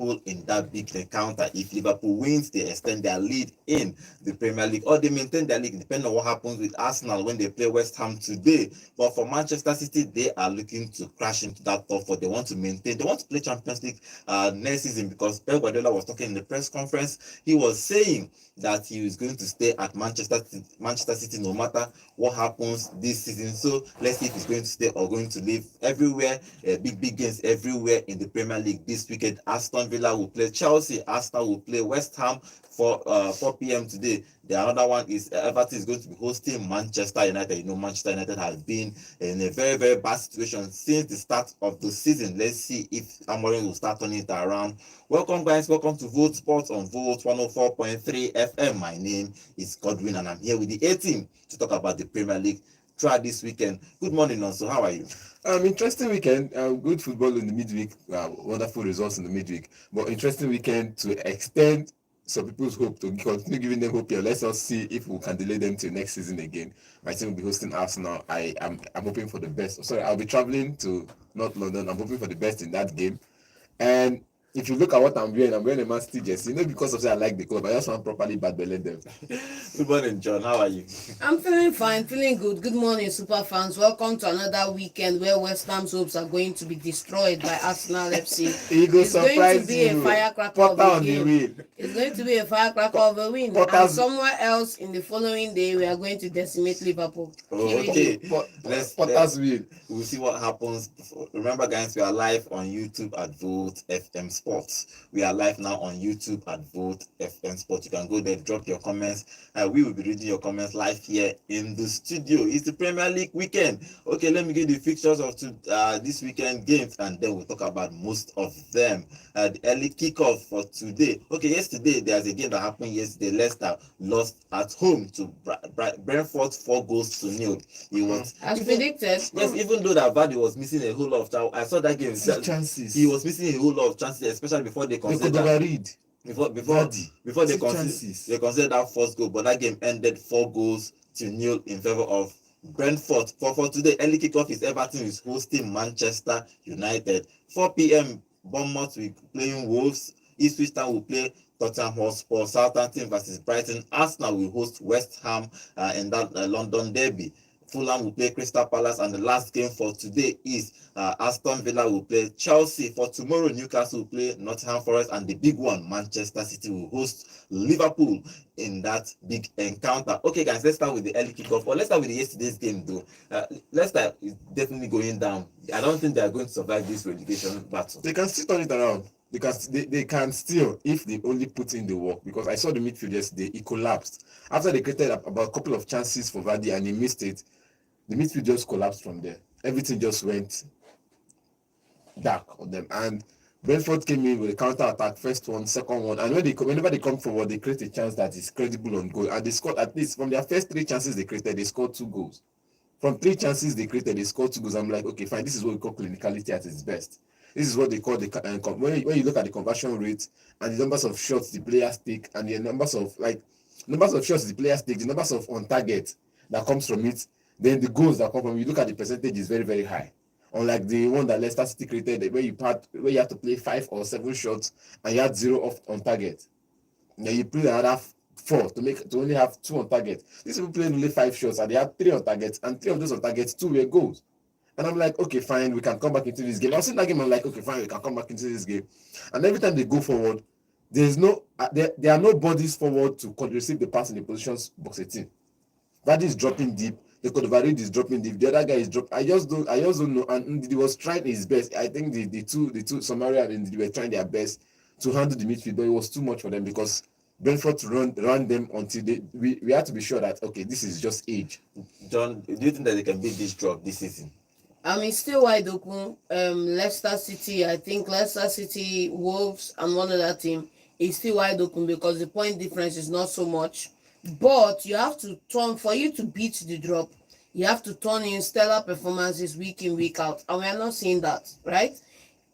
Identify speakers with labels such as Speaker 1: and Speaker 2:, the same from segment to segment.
Speaker 1: Liverpool in that big encounter. If Liverpool wins, they extend their lead in the Premier League, or they maintain their league, depending on what happens with Arsenal when they play West Ham today. But for Manchester City, they are looking to crash into that top four. They want to maintain, they want to play Champions League next season, because Pep Guardiola was talking in the press conference. He was saying that he is going to stay at Manchester City no matter what happens this season. So let's see if he's going to stay or going to leave. Everywhere, big games everywhere in the Premier League this weekend. Aston Villa will play Chelsea. Arsenal will play West Ham for 4 p.m. today. The other one is Everton is going to be hosting Manchester United. You know, Manchester United has been in a very bad situation since the start of the season. Let's see if Amorim will start turning it around. Welcome, guys. Welcome to Vote Sports on Vote 104.3 FM. My name is Godwin, and I'm here with the A team to talk about the Premier League throughout this weekend. Good morning, Nonso. How are you?
Speaker 2: Interesting weekend. Good football in the midweek. Wonderful results in the midweek. But interesting weekend to extend some people's hope, to continue giving them hope here. Let's us see if we can delay them till next season again. My team will be hosting Arsenal. I'm hoping for the best. Sorry, I'll be traveling to North London. I'm hoping for the best in that game. And if you look at what I'm wearing a Man City jersey, not because of that I like the club, I just want properly bad belly them.
Speaker 1: Good morning, John. How are you?
Speaker 3: I'm feeling fine, feeling good. Good morning, super fans. Welcome to another weekend where West Ham's hopes are going to be destroyed by Arsenal FC.
Speaker 2: It's
Speaker 3: going to be a firecracker of a game. It's going to be a firecracker of a win. And somewhere else in the following day, we are going to decimate Liverpool.
Speaker 1: Okay.
Speaker 2: Let's win.
Speaker 1: We'll see what happens. Remember, guys, we are live on YouTube at Vote FM Sports. We are live now on YouTube at Vote FM Sports. You can go there, drop your comments. We will be reading your comments live here in the studio. It's the Premier League weekend. Okay, let me give the fixtures of this weekend games, and then we'll talk about most of them. The early kickoff for today. Okay, yesterday there's a game that happened yesterday. Leicester lost at home to Brentford 4-0. It was
Speaker 3: as predicted.
Speaker 1: Yes, even though that Vardy was missing a whole lot of time. I saw that game.
Speaker 2: Chances.
Speaker 1: He was missing a whole lot of chances, especially before they considered.
Speaker 2: They could overread.
Speaker 1: Before they considered that first goal, but that game ended 4-0 in favor of Brentford. For today, early kickoff is Everton is hosting Manchester United. 4 p.m. Bournemouth will be playing Wolves. Ipswich Town will play Tottenham Hotspur. Southampton versus Brighton. Arsenal will host West Ham in that London derby. Fulham will play Crystal Palace, and the last game for today is Aston Villa will play Chelsea. For tomorrow, Newcastle will play Nottingham Forest, and the big one, Manchester City will host Liverpool in that big encounter. Okay, guys, let's start with the early kickoff. Or let's start with yesterday's game, though. Leicester is definitely going down. I don't think they are going to survive this relegation battle.
Speaker 2: They can still turn it around. They can still, if they only put in the work, because I saw the midfield yesterday, it collapsed. After they created about a couple of chances for Vardy and he missed it, the midfield just collapsed from there. Everything just went dark on them. And Brentford came in with a counter-attack, first one, second one. And whenever they come forward, they create a chance that is credible on goal. And they scored, at least from their first 3 chances they created, they scored 2 goals. From 3 chances they created, they scored 2 goals. I'm like, okay, fine, this is what we call clinicality at its best. This is what they call when you look at the conversion rate and the numbers of shots the players take and the numbers of shots the players take, the numbers of on target that comes from it, then the goals that come from it, you look at the percentage is very, very high. Unlike the one that Leicester City created, where you have to play 5 or 7 shots and you had 0 off on target. Then you play another 4 to only have 2 on target. These people played only 5 shots and they had 3 on targets, and 3 of those on targets, 2 were goals. And I'm like, okay, fine, we can come back into this game. I was in that game, I'm like, okay, fine, we can come back into this game. And every time they go forward, there are no bodies forward to receive the pass in the positions box 18. Vardy is dropping deep. The Kodovarid is dropping deep. The other guy is dropping. I just don't know. And he was trying his best. I think the two Samaria and they were trying their best to handle the midfield, but it was too much for them because Brentford to run them until we had to be sure that okay, this is just age.
Speaker 1: John, do you think that they can beat this drop this season?
Speaker 3: I mean, still wide open. Leicester City, I think Leicester City, Wolves, and one other team is still wide open because the point difference is not so much. But you have to for you to beat the drop, you have to turn in stellar performances week in, week out. And we are not seeing that, right?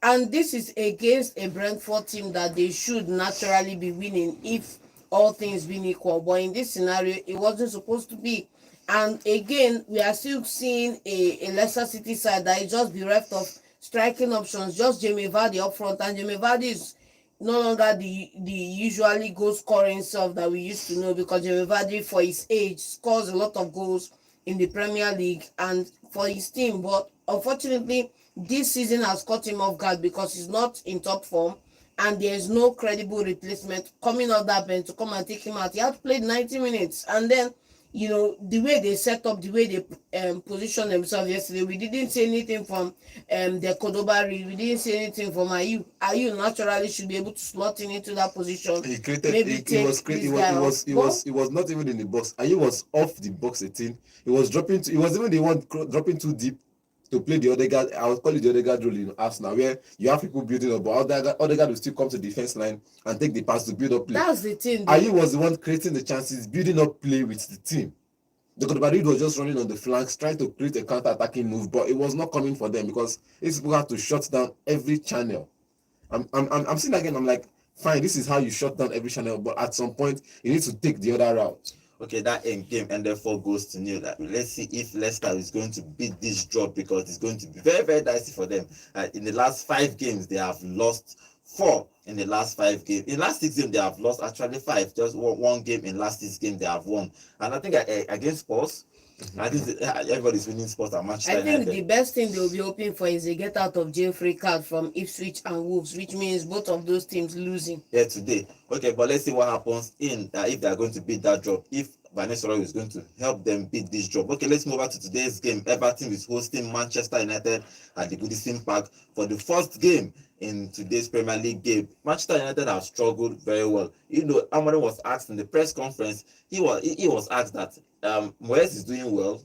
Speaker 3: And this is against a Brentford team that they should naturally be winning if all things being equal. But in this scenario, it wasn't supposed to be. And again, we are still seeing a Leicester City side that is just bereft of striking options, just Jamie Vardy up front. And Jamie Vardy no longer the usually goal scoring self that we used to know, because Jamie Vardy for his age scores a lot of goals in the Premier League and for his team, but unfortunately this season has caught him off guard because he's not in top form and there's no credible replacement coming off that bench to come and take him out. He had played 90 minutes, and then the way they set up, the way they position themselves yesterday, we didn't see anything from the Cordoba. We didn't see anything from Ayu. Ayu naturally should be able to slot in into that position.
Speaker 2: He created.
Speaker 3: Maybe
Speaker 2: He was
Speaker 3: take
Speaker 2: He
Speaker 3: this
Speaker 2: was.
Speaker 3: guy
Speaker 2: He was.
Speaker 3: off.
Speaker 2: He
Speaker 3: But
Speaker 2: was. He was not even in the box. And he was off the box 18. He was dropping. He was even the one dropping too deep to play the Odegaard. I would call it the Odegaard role in Arsenal, where you have people building up, but Odegaard will still come to the defense line and take the pass to build up play.
Speaker 3: that's the thing.
Speaker 2: Ayu was the one creating the chances, building up play with the team. The Madrid was just running on the flanks, trying to create a counter-attacking move, but it was not coming for them because these people had to shut down every channel. I'm seeing that game. I'm like, fine, this is how you shut down every channel, but at some point you need to take the other route.
Speaker 1: Okay, that end game ended 4-0. Let's see if Leicester is going to beat this drop, because it's going to be very, very dicey for them. In the last 5 games, they have lost 4 in the last 5 games. In the last 6 games, they have lost actually 5. Just one game in last 6 games they have won. And I think against Spurs, I think everybody's winning Spurs at Manchester
Speaker 3: I think
Speaker 1: United.
Speaker 3: the best thing they'll be hoping for is a get out of jail free card from Ipswich and Wolves, which means both of those teams losing.
Speaker 1: Yeah, today. Okay, but let's see what happens in if they are going to beat that drop. If Vanessa Roy is going to help them beat this drop. Okay, let's move on to today's game. Everton is hosting Manchester United at the Goodison Park for the first game in today's Premier League game. Manchester United have struggled very well. Amorim was asked in the press conference. He was asked that Moyes is doing well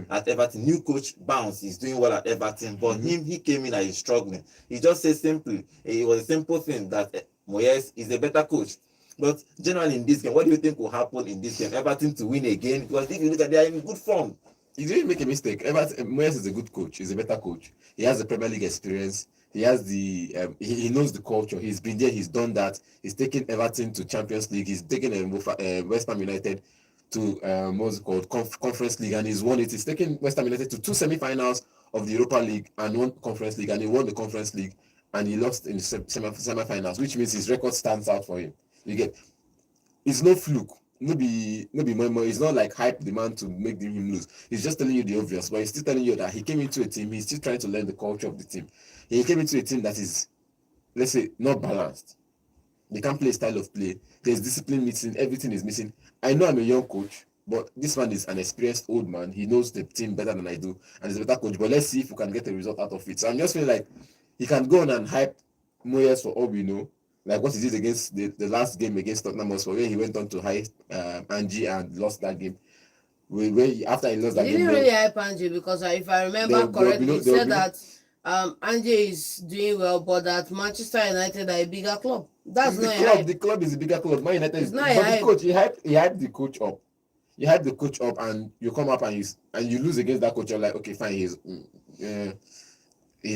Speaker 1: at Everton. New coach Bounce is doing well at Everton, but he came in and he's struggling. He just said simply, it was a simple thing that Moyes is a better coach. But generally in this game, what do you think will happen in this game? Everton to win again? Because if you look at, they are in good form.
Speaker 2: You didn't make a mistake. Moyes is a good coach. He's a better coach. He has the Premier League experience. He has the he knows the culture. He's been there. He's done that. He's taken Everton to Champions League. He's taken Westham United to what's it called, Conference League, and he's won it. He's taken Westham United to 2 semi-finals of the Europa League and 1 Conference League, and he won the Conference League and he lost in the semi-finals, which means his record stands out for him. You get, it's no fluke. No be more. It's not like hype the man to make him lose. He's just telling you the obvious, but he's still telling you that he came into a team. He's still trying to learn the culture of the team. He came into a team that is, let's say, not balanced. They can't play a style of play. There's discipline missing. Everything is missing. I know I'm a young coach, but this man is an experienced old man. He knows the team better than I do, and he's a better coach. But let's see if we can get a result out of it. So I'm just feeling like he can go on and hype Moyes for all we know. Like what he did against the last game against Tottenham Hotspur, where he went on to hype Angie and lost that game. After he lost that
Speaker 3: He
Speaker 2: game,
Speaker 3: didn't really hype Angie, because if I remember correctly, he said that Angie is doing well, but that Manchester United are a bigger club. That's not a hype.
Speaker 2: The club is a bigger club. Man United is,
Speaker 3: It's not
Speaker 2: but
Speaker 3: a
Speaker 2: the
Speaker 3: hype.
Speaker 2: coach, he hyped the coach up. You hype the coach up, and you come up and you lose against that coach. You're like, okay, fine, he's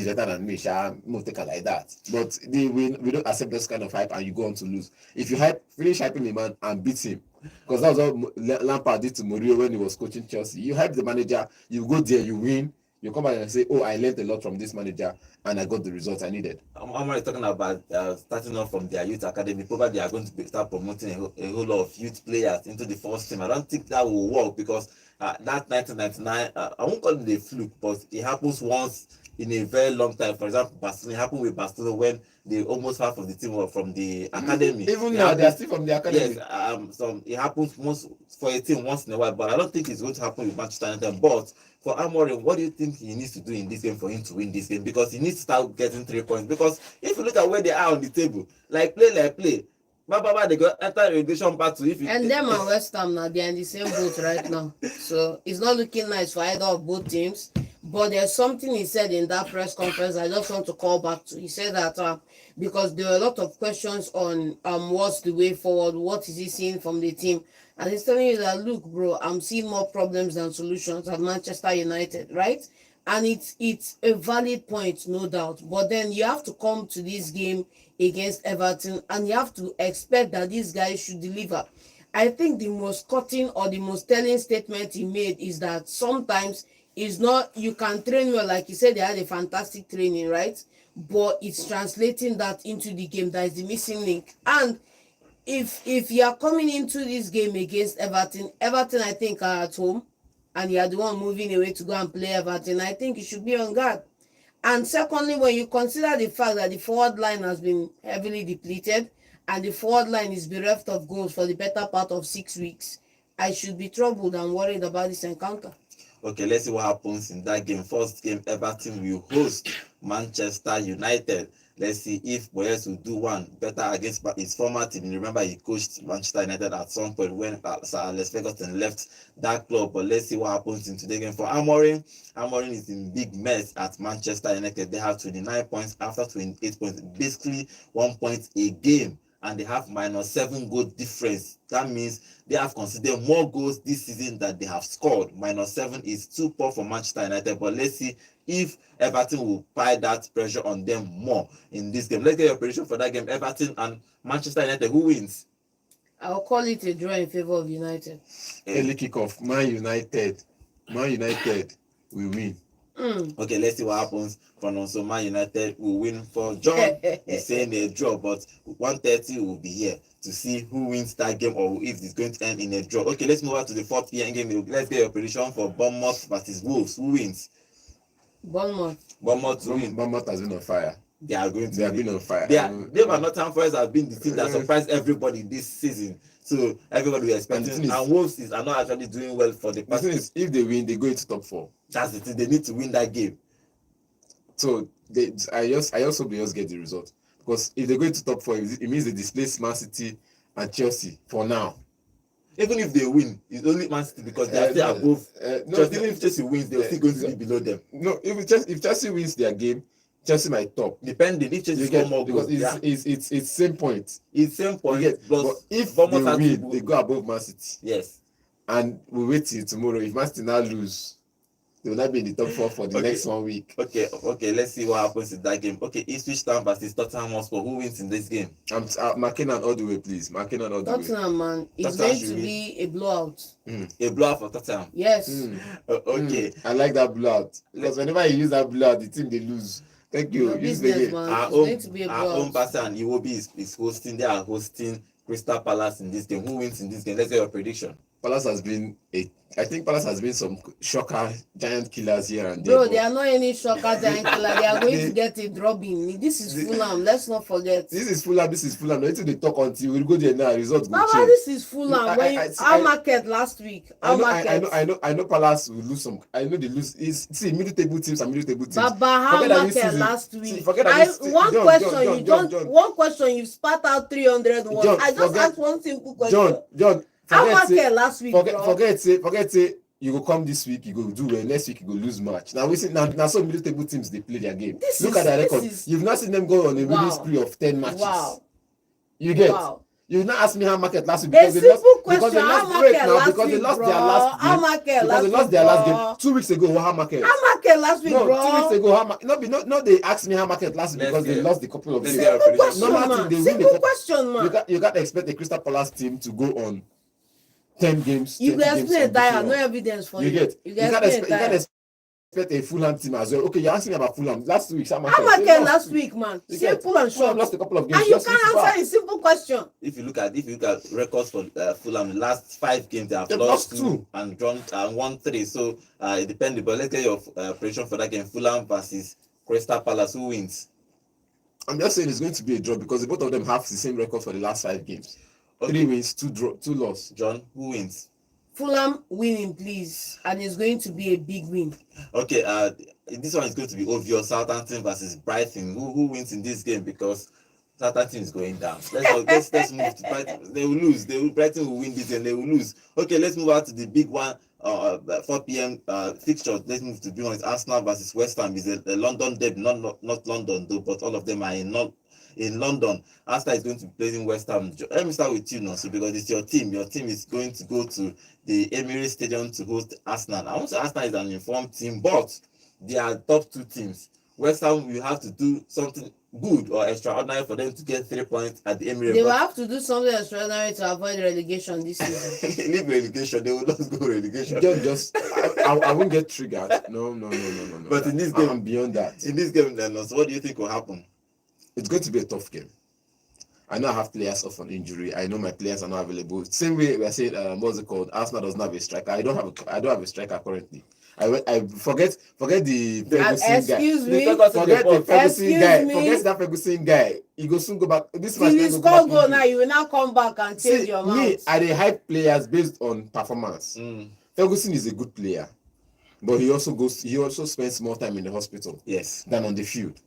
Speaker 2: better than me. Move take it like that. But we don't accept this kind of hype, and you go on to lose. If you finish hyping the man and beat him, because that was what Lampard did to Mourinho when he was coaching Chelsea. You hype the manager, you go there, you win. You come back and say, oh, I learned a lot from this manager and I got the results I needed.
Speaker 1: I'm already talking about starting off from their youth academy. Probably they are going to start promoting a whole lot of youth players into the first team. I don't think that will work, because that 1999, I won't call it a fluke, but it happens once in a very long time. For example, Barcelona, it happened with Barcelona when they almost half of the team were from the academy.
Speaker 2: Even now, they're still from the academy.
Speaker 1: Yes, it happens most for a team once in a while, but I don't think it's going to happen with Manchester United. But for Amorim, what do you think he needs to do in this game for him to win this game? Because he needs to start getting 3 points. Because if you look at where they are on the table, like play, they got enter relegation battle.
Speaker 3: And them and West Ham now, they're in the same boat right now. So it's not looking nice for either of both teams. But there's something he said in that press conference I just want to call back to. He said that because there are a lot of questions on what's the way forward, what is he seeing from the team. And he's telling you that, look, bro, I'm seeing more problems than solutions at Manchester United, right? And it's a valid point, no doubt. But then you have to come to this game against Everton and you have to expect that these guys should deliver. I think the most cutting or the most telling statement he made is that sometimes it's not, you can train well, like you said, they had a fantastic training, right? but it's translating that into the game. That is the missing link. And if you are coming into this game against Everton, I think are at home, and you are the one moving away to go and play Everton, I think you should be on guard. And secondly, when you consider the fact that the forward line has been heavily depleted and the forward line is bereft of goals for the better part of 6 weeks, I should be troubled and worried about this encounter.
Speaker 1: Okay, let's see what happens in that game. First game, Everton will host Manchester United. Let's see if Boyes will do one better against his former team. Remember, he coached Manchester United at some point when Sir Alex Ferguson left that club. But let's see what happens in today's game for Amorim. Amorim is in big mess at Manchester United. They have 29 points after 28 points, basically 1 point a game. And they have -7 goal difference. That means they have considered more goals this season than they have scored. -7 is too poor for Manchester United. But let's see if Everton will apply that pressure on them more in this game. Let's get your prediction for that game. Everton and Manchester United. Who wins?
Speaker 3: I'll call it a draw in favor of United.
Speaker 2: Early kickoff. Man United will win.
Speaker 1: Okay, let's see what happens for now. So Man United will win. For John, he's saying a draw, but 1:30 will be here to see who wins that game or if it's going to end in a draw. Okay, let's move on to the 4 p.m. game. Let's get your prediction for Bournemouth versus Wolves. Who wins?
Speaker 3: Bournemouth
Speaker 1: to win.
Speaker 2: Bournemouth has been on fire.
Speaker 1: They are going to.
Speaker 2: They have been on fire.
Speaker 1: They are not time for us have been the team that surprised everybody this season. So everybody will expecting. And Wolves are not actually doing well for the past.
Speaker 2: The thing is, if they win, they go into top 4.
Speaker 1: That's the thing. They need to win that game.
Speaker 2: So I also hope they just get the result, because if they go into top 4, it means they displace Man City and Chelsea for now.
Speaker 1: Even if they win, it's only Man City because they are still above. Even if Chelsea wins, they're still going to be below them.
Speaker 2: No, if Chelsea wins their game, Chelsea might top.
Speaker 1: Depending if Chelsea score more goals,
Speaker 2: because it's same point.
Speaker 1: It's same point.
Speaker 2: But if they win, they go above Man City.
Speaker 1: Yes.
Speaker 2: And we wait till tomorrow. If Man City now lose, they will not be in the top 4 for the next 1 week.
Speaker 1: Okay. Let's see what happens in that game. Okay, Ipswich Town versus Tottenham Hotspur. Who wins in this game?
Speaker 2: I'm McKinnon all the way, please. McKinnon all the way.
Speaker 3: Tottenham, man. It's going to be a blowout.
Speaker 1: A blowout for Tottenham.
Speaker 3: Yes.
Speaker 1: Okay.
Speaker 2: I like that blowout, because whenever you use that blowout, the team they lose. Thank you. Use the game.
Speaker 3: Our own
Speaker 1: Barca and Iwobi is hosting. They are hosting Crystal Palace in this game. Who wins in this game? Let's get your prediction.
Speaker 2: I think Palace has been some shocker giant killers here and there.
Speaker 3: Bro, they are not any shocker giant killer. They are going to get a drubbing. This is Fulham. Let's not forget.
Speaker 2: This is Fulham. No, until they talk until we go there now. Results go change.
Speaker 3: This is Fulham. Our market last week.
Speaker 2: I know Palace will lose some. I know they lose. See, middle table teams and middle table teams.
Speaker 3: Baba, our market last week. One question you spat out 300 words. I just asked one simple question.
Speaker 2: John.
Speaker 3: Last week.
Speaker 2: Forget say you go come this week, you go do well. Next week you go lose match. Now we see now some middle table teams they play their game. Look at the record. You've not seen them go on a winning spree of 10 matches. Wow. You get. Wow. You not ask me how market last week because they lost their last game 2 weeks ago. How market?
Speaker 3: How market last week, bro?
Speaker 2: 2 weeks ago. No, they asked me how market last week because they lost the couple of games.
Speaker 3: Simple question, man.
Speaker 2: You got to expect a Crystal Palace team to go on 10 games.
Speaker 3: You can explain that. No evidence for you.
Speaker 2: You can expect a Fulham team as well. Okay, you're asking me about Fulham. Last week,
Speaker 3: how market last week, man? Simple and short.
Speaker 2: Lost a couple of games.
Speaker 3: And you can't answer a simple question.
Speaker 1: If you look at records for Fulham, the last 5 games they have lost 2 and drawn and won 3. So it depends. But let's get your prediction for that game. Fulham versus Crystal Palace. Who wins?
Speaker 2: I'm just saying it's going to be a draw because both of them have the same record for the last 5 games. Okay. 3 wins, 2 loss.
Speaker 1: John, who wins?
Speaker 3: Fulham winning, please, and it's going to be a big win.
Speaker 1: Okay, this one is going to be obvious. Southampton versus Brighton. Who wins in this game? Because Southampton is going down. Let's move to Brighton. They will lose. Brighton will win this and they will lose. Okay, let's move out to the big one. 4 p.m. Fixture. Let's move to the big one. It's Arsenal versus Westham. It's a London derby, not London though, but all of them are in London. Arsenal is going to be playing West Ham. Let me start with you now, so because it's your team. Your team is going to go to the Emirates Stadium to host Arsenal. I won't say Arsenal is an informed team, but they are top 2 teams. West Ham will have to do something good or extraordinary for them to get 3 points at the Emirates.
Speaker 3: They will have to do something extraordinary to avoid relegation this season.
Speaker 1: Leave relegation, they will not go relegation.
Speaker 2: I won't get triggered. No.
Speaker 1: But in this game,
Speaker 2: I'm beyond that.
Speaker 1: In this game, then, so what do you think will happen?
Speaker 2: It's going to be a tough game. I know I have players off on injury. I know my players are not available. Same way we are saying, what's it called? Arsenal doesn't have a striker. I don't have a striker currently. I forget the Ferguson guy.
Speaker 3: Excuse me.
Speaker 2: Forget the Ferguson guy.
Speaker 3: Excuse me.
Speaker 2: Forget that Ferguson guy. He will soon go back. This
Speaker 3: Till you score goal now, you will now come back and change your mind.
Speaker 2: Me, I dey hype players based on performance. Ferguson is a good player, but he also spends more time in the hospital than on the field.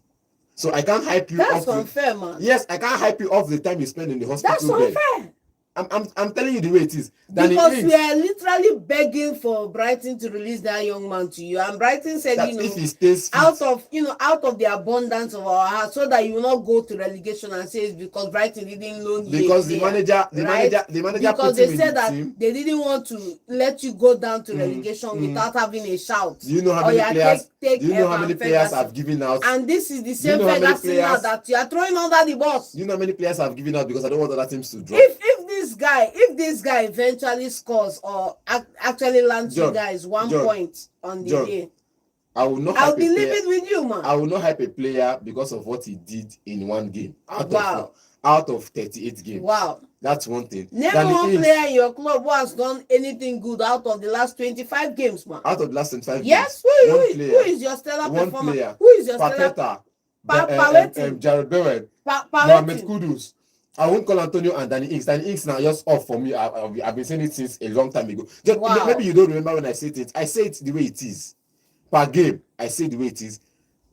Speaker 2: So I can't hype you.
Speaker 3: That's unfair, man.
Speaker 2: Yes, I can't hype you off the time you spend in the hospital.
Speaker 3: That's unfair.
Speaker 2: I'm telling you the way it is.
Speaker 3: Because we are literally begging for Brighton to release that young man to you, and Brighton said,
Speaker 2: that if he stays fit,
Speaker 3: out of the abundance of our heart, so that you will not go to relegation and say it's because Brighton didn't loan you.
Speaker 2: Because the manager
Speaker 3: because they said that they didn't want to let you go down to relegation without having a shout.
Speaker 2: Do you know how many players have given out?
Speaker 3: And this is the same Ferguson now that you are throwing under the bus.
Speaker 2: Do you know how many players have given out because I don't want other teams to drop?
Speaker 3: If this guy eventually scores or actually lands you guys 1 point on the day, I'll be living with you, man.
Speaker 2: I will not hype a player because of what he did in one game out of 38 games.
Speaker 3: Wow,
Speaker 2: that's one thing.
Speaker 3: Never one player in your club who has done anything good out of the last 25 games, man.
Speaker 2: Out of the last 25 games.
Speaker 3: Yes, who is your stellar performer? Who is your stellar?
Speaker 2: Jared Bowen, Mohamed Kudus. I won't call Antonio and Danny Ings. Danny Ings now just off for me. I've been saying it since a long time ago. Maybe you don't remember when I said it. I say it the way it is. Per game, I say the way it is.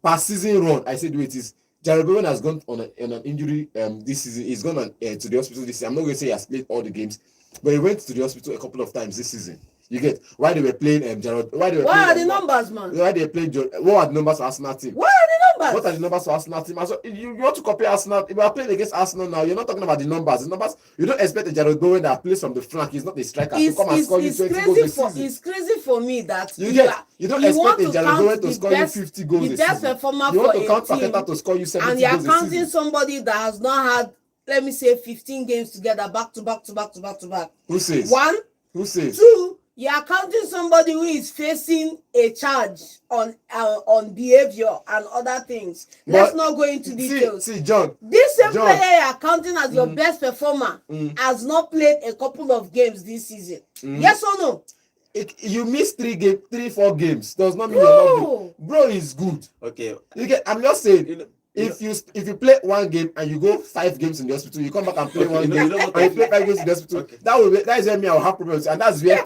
Speaker 2: Per season run, I say the way it is. Jared Bowen has gone on an injury this season. He's gone to the hospital this season. I'm not going to say he has played all the games, but he went to the hospital a couple of times this season. You get why they were playing
Speaker 3: What are the numbers, man?
Speaker 2: Why they played? What are the numbers for Arsenal team?
Speaker 3: What are the numbers?
Speaker 2: What are the numbers for Arsenal team? So you want to compare Arsenal? If we are playing against Arsenal now, you're not talking about the numbers. The numbers, you don't expect a Jared Bowen that plays from the flank. He's not a striker to come and score you 20 goals this season.
Speaker 3: It's crazy for me that
Speaker 2: you don't expect a Jared Bowen to score you 50 goals this season. You want to count Paqueta to score you 70 goals this season.
Speaker 3: And you're counting somebody that has not had, let me say, 15 games together, back to back.
Speaker 2: Who says?
Speaker 3: One.
Speaker 2: Who says?
Speaker 3: Two. You are counting somebody who is facing a charge on behavior and other things. Let's not go into details.
Speaker 2: See, John.
Speaker 3: This same player you are counting as your best performer has not played a couple of games this season. Yes or no?
Speaker 2: You missed 4 games. Does not mean you're not good. Bro is good.
Speaker 1: Okay.
Speaker 2: I'm just saying. If you play one game and you go 5 games in the hospital, you come back and play one game and you play 5 games in the hospital. That is where me I will have problems, and that's where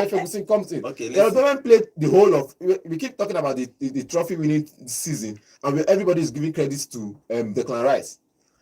Speaker 2: Ferguson comes in. They played the whole of. We keep talking about the trophy winning season, and everybody is giving credits to Declan Rice.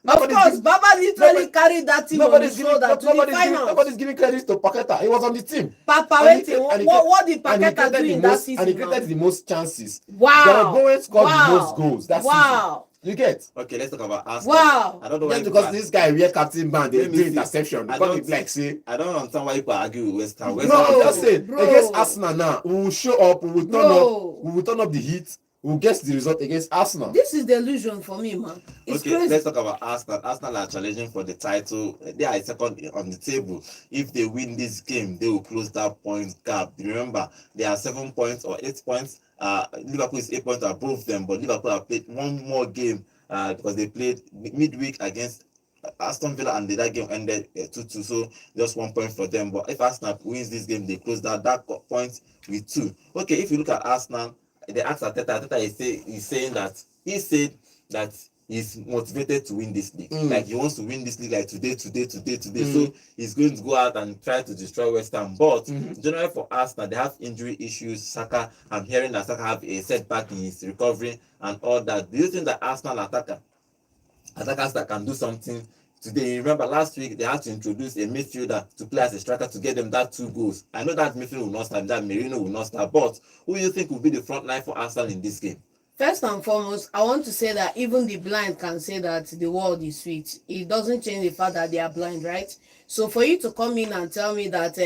Speaker 3: Of course, Baba literally carried that team on his shoulder to the finals.
Speaker 2: Nobody's giving credit to Paqueta. He was on the team.
Speaker 3: What did Paqueta do in that season?
Speaker 2: And he created the most chances.
Speaker 3: Wow.
Speaker 2: Jared Bowen scored the most goals that season. You get?
Speaker 1: Okay, let's talk about Arsenal.
Speaker 3: Wow.
Speaker 1: I don't know why.
Speaker 2: Just because this guy wear captain band, they do interception.
Speaker 1: I don't understand why people argue with West Ham.
Speaker 2: I'm just saying, against Arsenal now, we will show up, we will turn up the heat, we will get the result against Arsenal.
Speaker 3: This is the illusion for me, man. It's crazy.
Speaker 1: Let's talk about Arsenal. Arsenal are challenging for the title. They are second on the table. If they win this game, they will close that point gap. Remember, they are 7 points or 8 points. Liverpool is 8 points above them, but Liverpool have played one more game because they played midweek against Aston Villa, and that game ended 2-2, so just 1 point for them. But if Arsenal wins this game, they close that point with 2. Okay, if you look at Arsenal, they asked Arteta is saying that he said that he's motivated to win this league. Like he wants to win this league like today. So he's going to go out and try to destroy West Ham. But generally for Arsenal, they have injury issues. Saka, I'm hearing that Saka have a setback in his recovery and all that. Do you think that Arsenal attackers that can do something today? Remember last week they had to introduce a midfielder to play as a striker to get them that 2 goals. I know that midfield will not start, that Merino will not start, but who do you think will be the front line for Arsenal in this game?
Speaker 3: First and foremost, I want to say that even the blind can say that the world is sweet. It doesn't change the fact that they are blind, right? So for you to come in and tell me that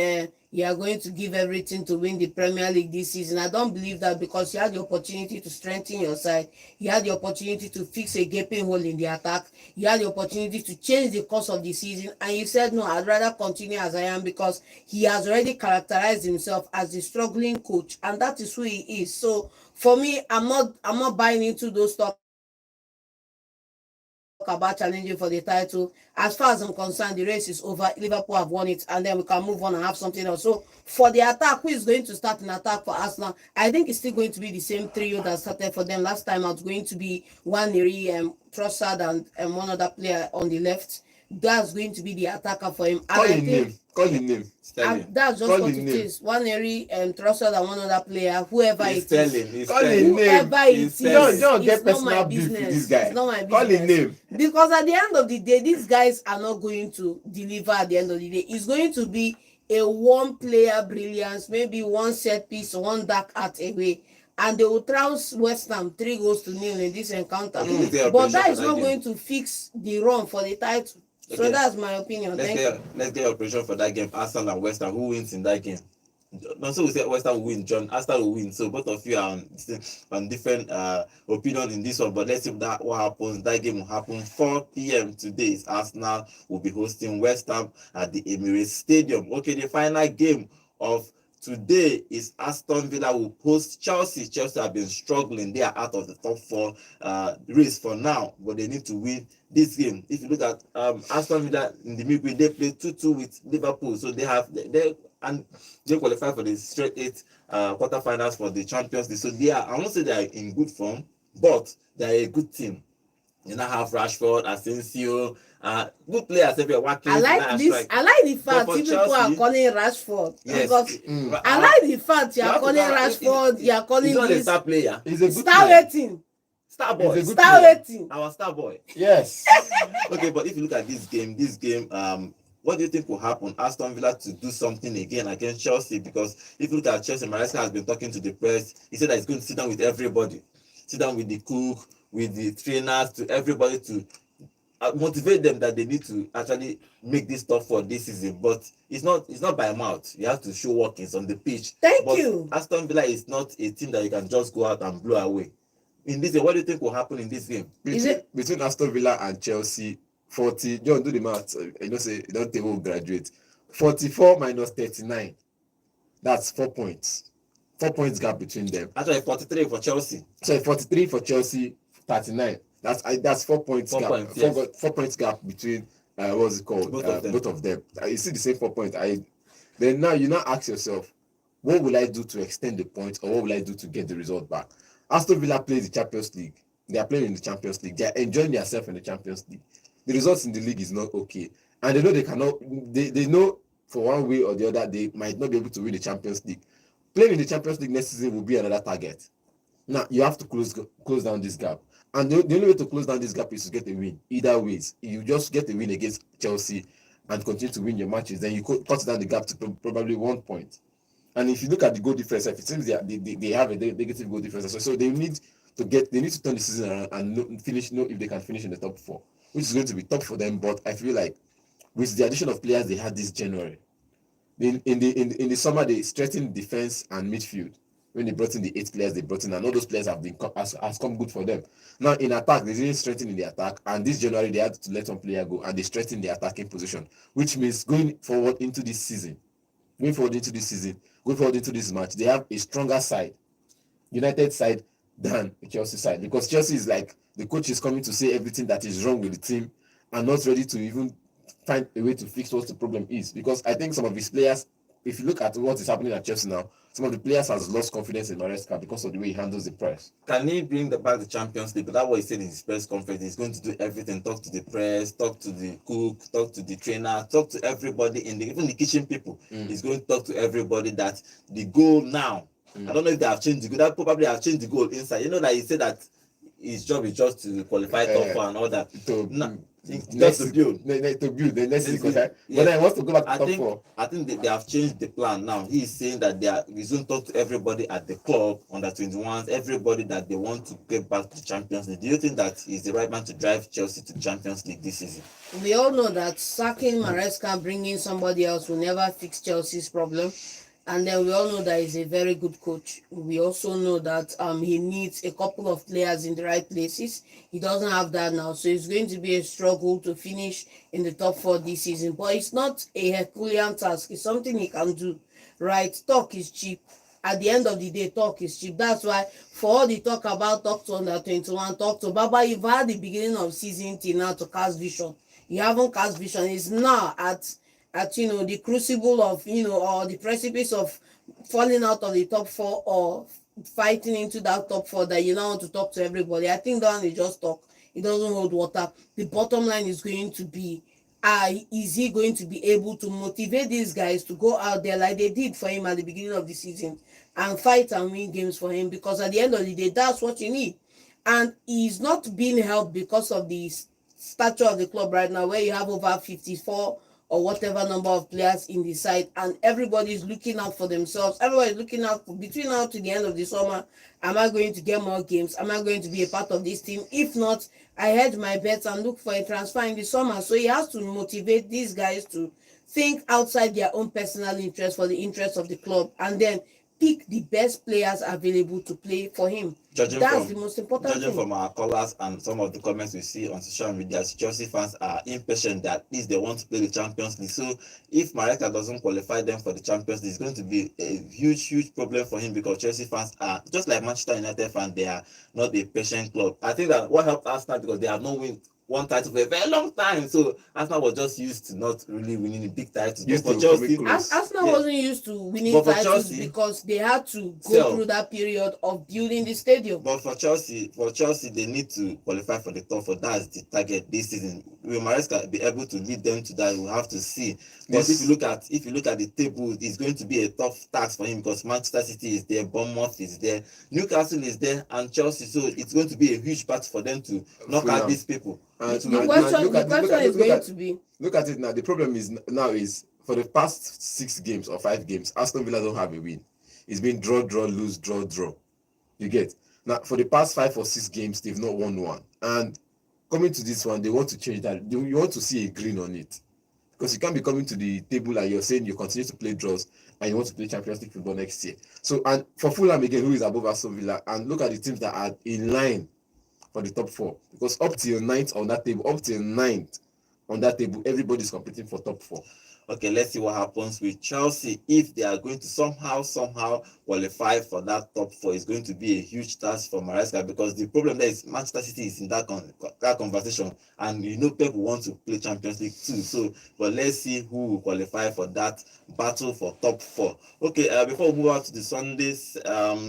Speaker 3: you are going to give everything to win the Premier League this season. I don't believe that, because you had the opportunity to strengthen your side, you had the opportunity to fix a gaping hole in the attack, you had the opportunity to change the course of the season, and you said, no, I'd rather continue as I am, because he has already characterized himself as a struggling coach, and that is who he is. So for me, I'm not buying into those talk about challenging for the title. As far as I'm concerned, the race is over. Liverpool have won it, and then we can move on and have something else. So for the attack, who is going to start an attack for Arsenal? I think it's still going to be the same trio that started for them last time out. Going to be Waneri, Trossard, and one other player on the left. That's going to be the attacker for him.
Speaker 2: Call
Speaker 3: And I
Speaker 2: him
Speaker 3: think
Speaker 2: name. Call him name.
Speaker 1: Sterling.
Speaker 3: that's just
Speaker 2: Call
Speaker 3: what
Speaker 2: his
Speaker 3: it
Speaker 2: name.
Speaker 3: is. Waneri, Trossard, and one other player, whoever
Speaker 1: It's
Speaker 3: it is.
Speaker 1: Sterling. It's
Speaker 2: Call his
Speaker 1: Sterling.
Speaker 2: name.
Speaker 3: Whoever it is,
Speaker 2: Don't get
Speaker 3: it's not my
Speaker 2: personal beef with
Speaker 3: business.
Speaker 2: this guy.
Speaker 3: It's not my
Speaker 2: Call his
Speaker 3: business.
Speaker 2: name.
Speaker 3: Because at the end of the day, these guys are not going to deliver at the end of the day. It's going to be a one player brilliance, maybe one set piece, one dark art away. And they will trounce Westham 3-0 in this encounter.
Speaker 1: I think it's their
Speaker 3: But that
Speaker 1: pressure
Speaker 3: is
Speaker 1: for
Speaker 3: not
Speaker 1: that
Speaker 3: going
Speaker 1: game.
Speaker 3: to fix the run for the title. So
Speaker 1: Okay.
Speaker 3: that's my opinion.
Speaker 1: Let's
Speaker 3: Thank you.
Speaker 1: get your prediction for that game. Arsenal and West Ham. Who wins in that game? No, so we say West Ham will win. John, Arsenal will win. So both of you are on different opinion in this one. But let's see what happens. That game will happen 4 p.m. today. Is Arsenal will be hosting West Ham at the Emirates Stadium. Okay, the final game of today is Aston Villa will host Chelsea. Chelsea have been struggling. They are out of the top 4 race for now, but they need to win this game. If you look at Aston Villa in the midweek, they play 2-2 with Liverpool, so they qualify for the straight 8 quarterfinals for the Champions League. So I won't say they are in good form, but they are a good team. You now have Rashford, Asensio, good players everywhere. Watkins,
Speaker 3: I like this. I like the fact
Speaker 1: for
Speaker 3: you people are
Speaker 1: Chelsea,
Speaker 3: calling Rashford.
Speaker 1: yes,
Speaker 3: Because I like the fact you
Speaker 1: You
Speaker 3: are
Speaker 1: have to
Speaker 3: calling
Speaker 1: have-
Speaker 3: Rashford, you are calling
Speaker 1: he's not a
Speaker 3: this
Speaker 1: star player,
Speaker 2: He's a good
Speaker 3: star
Speaker 2: player.
Speaker 3: rating.
Speaker 1: star boy,
Speaker 2: He's a good
Speaker 3: Star
Speaker 2: player.
Speaker 3: rating.
Speaker 1: our star boy.
Speaker 2: Yes.
Speaker 1: Okay, but if you look at this game, what do you think will happen? Aston Villa to do something again against Chelsea? Because if you look at Chelsea, Maresca has been talking to the press. He said that he's going to sit down with everybody, sit down with the cook, with the trainers, to everybody to motivate them that they need to actually make this stuff for this season. But it's not by mouth. You have to show workings on the pitch.
Speaker 3: Thank
Speaker 1: But
Speaker 3: you.
Speaker 1: Aston Villa is not a team that you can just go out and blow away. In this game, what do you think will happen in this game?
Speaker 2: Between Aston Villa and Chelsea, 40. John, do the math. You know, say don't think we'll graduate. 44 minus 39. That's 4 points. 4 points gap between them.
Speaker 1: Actually, 43 for Chelsea.
Speaker 2: So 43 for Chelsea, 39. That's 4 points
Speaker 1: 4
Speaker 2: gap.
Speaker 1: points, yes.
Speaker 2: 4 points gap between what's it called?
Speaker 1: Both of them.
Speaker 2: You see the same 4 points. Then now you now ask yourself, what will I do to extend the points, or what will I do to get the result back? Aston Villa plays the Champions League. They are playing in the Champions League. They are enjoying themselves in the Champions League. The results in the league is not okay, and they know they cannot. They know for one way or the other they might not be able to win the Champions League. Playing in the Champions League next season will be another target. Now you have to close down this gap, and the only way to close down this gap is to get a win. Either ways, you just get a win against Chelsea and continue to win your matches, then you cut down the gap to probably 1 point. And if you look at the goal difference, it seems they have a negative goal difference. So they need to turn the season around and know if they can finish in the top 4, which is going to be tough for them. But I feel like with the addition of players they had this January, in the summer they strengthened defense and midfield. When they brought in the 8 players they brought in, and all those players has come good for them. Now in attack, they didn't strengthen in the attack, and this January they had to let one player go, and they strengthened the attacking position, which means going forward into this match, they have a stronger side, United side, than the Chelsea side, because Chelsea is like the coach is coming to say everything that is wrong with the team and not ready to even find a way to fix what the problem is. Because I think some of his players, if you look at what is happening at Chelsea now, some of the players has lost confidence in Maresca because of the way he handles the press.
Speaker 1: Can he bring back the Champions League? But that's what he said in his press conference. He's going to do everything. Talk to the press, talk to the cook, talk to the trainer, talk to everybody even the kitchen people. He's going to talk to everybody that the goal now. I don't know if they have changed the goal. That probably have changed the goal inside. You know that he said that his job is just to qualify top 4 and all that. just to build.
Speaker 2: To build the next season.
Speaker 1: Yes.
Speaker 2: But then he wants to go back to
Speaker 1: I
Speaker 2: top
Speaker 1: think
Speaker 2: 4.
Speaker 1: I think they have changed the plan now. He is saying that they are resume talk to everybody at the club, under 21s, everybody that they want to get back to Champions League. Do you think that is the right man to drive Chelsea to Champions League this season?
Speaker 3: We all know that sacking Maresca, bringing somebody else will never fix Chelsea's problem. And then we all know that he's a very good coach. We also know that he needs a couple of players in the right places. He doesn't have that now, so it's going to be a struggle to finish in the top 4 this season. But it's not a Herculean task. It's something he can do. Right? Talk is cheap. At the end of the day, talk is cheap. That's why for all the talk about talk to under 21, talk to Baba, you've had the beginning of season till now to cast vision. You haven't cast vision. It's now at the crucible of or the precipice of falling out of the top 4 or fighting into that top 4 that you now want to talk to everybody. I think that one is just talk. It doesn't hold water. The bottom line is going to be, is he going to be able to motivate these guys to go out there like they did for him at the beginning of the season and fight and win games for him? Because at the end of the day, that's what you need. And he's not being helped because of the stature of the club right now, where you have over 54 or whatever number of players in the side, and everybody's looking out for themselves. Everybody's looking out for, between now to the end of the summer, am I going to get more games? Am I going to be a part of this team? If not, I hedge my bets and look for a transfer in the summer. So he has to motivate these guys to think outside their own personal interest for the interest of the club, and then pick the best players available to play for him. That's the most important
Speaker 1: judging
Speaker 3: thing.
Speaker 1: from our callers and some of the comments we see on social media, Chelsea fans are impatient that at least they want to play the Champions League. So if Maresca doesn't qualify them for the Champions League, it's going to be a huge problem for him, because Chelsea fans are just like Manchester United fans. They are not a patient club. I think that what helped Arsenal, because they have not won one title for a very long time, so Arsenal was just used to not really winning a big title. But for Chelsea,
Speaker 3: Arsenal wasn't used to winning titles Chelsea, because they had to go through that period of building the stadium.
Speaker 1: But for Chelsea, they need to qualify for the top 4. That's the target this season. Will Maresca be able to lead them to that? We'll have to see. But if you look at the table, it's going to be a tough task for him, because Manchester City is there, Bournemouth is there, Newcastle is there, and Chelsea. So it's going to be a huge battle for them to knock out these people.
Speaker 3: The question is going to be,
Speaker 2: look at it now. The problem is for the past 6 games or 5 games, Aston Villa don't have a win. It's been draw, lose, draw. You get? Now, for the past 5 or 6 games, they've not won one. And coming to this one, they want to change that. You want to see a green on it. Because you can't be coming to the table and you're saying you continue to play draws and you want to play Champions League football next year. So, and for Fulham again, who is above Aston Villa, and look at the teams that are in line for the top 4, because up till 9th on that table, everybody's competing for top 4.
Speaker 1: Okay, let's see what happens with Chelsea. If they are going to somehow qualify for that top 4, it's going to be a huge task for Maresca, because the problem there is Manchester City is in that conversation, and Pep wants to play Champions League too. So, but let's see who will qualify for that battle for top 4. Okay, before we move on to the Sunday's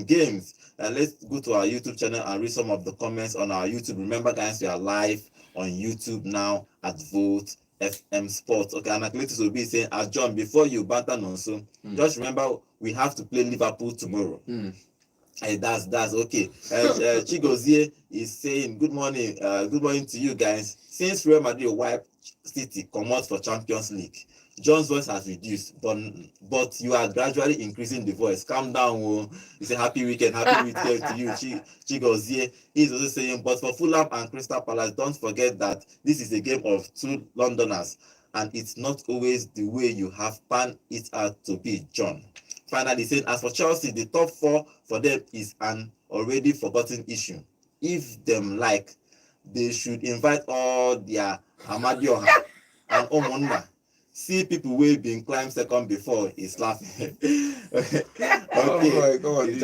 Speaker 1: games, let's go to our YouTube channel and read some of the comments on our YouTube. Remember, guys, we are live on YouTube now at Vote FM Sports. Okay, and Athletes will be saying, as John, before you banter nonso, just remember we have to play Liverpool tomorrow. That's okay. Chigozie is saying, good morning to you guys. Since Real Madrid wiped City, come out for Champions League, John's voice has reduced, but you are gradually increasing the voice. Calm down. Oh. It's a happy weekend to you. Chigozie is also saying, but for Fulham and Crystal Palace, don't forget that this is a game of 2 Londoners, and it's not always the way you have planned it out to be, John. Finally saying, as for Chelsea, the top 4 for them is an already forgotten issue. If them like, they should invite all their Amadioha and Omonma. See people who been climb second before is laughing. Okay.
Speaker 2: Come on, you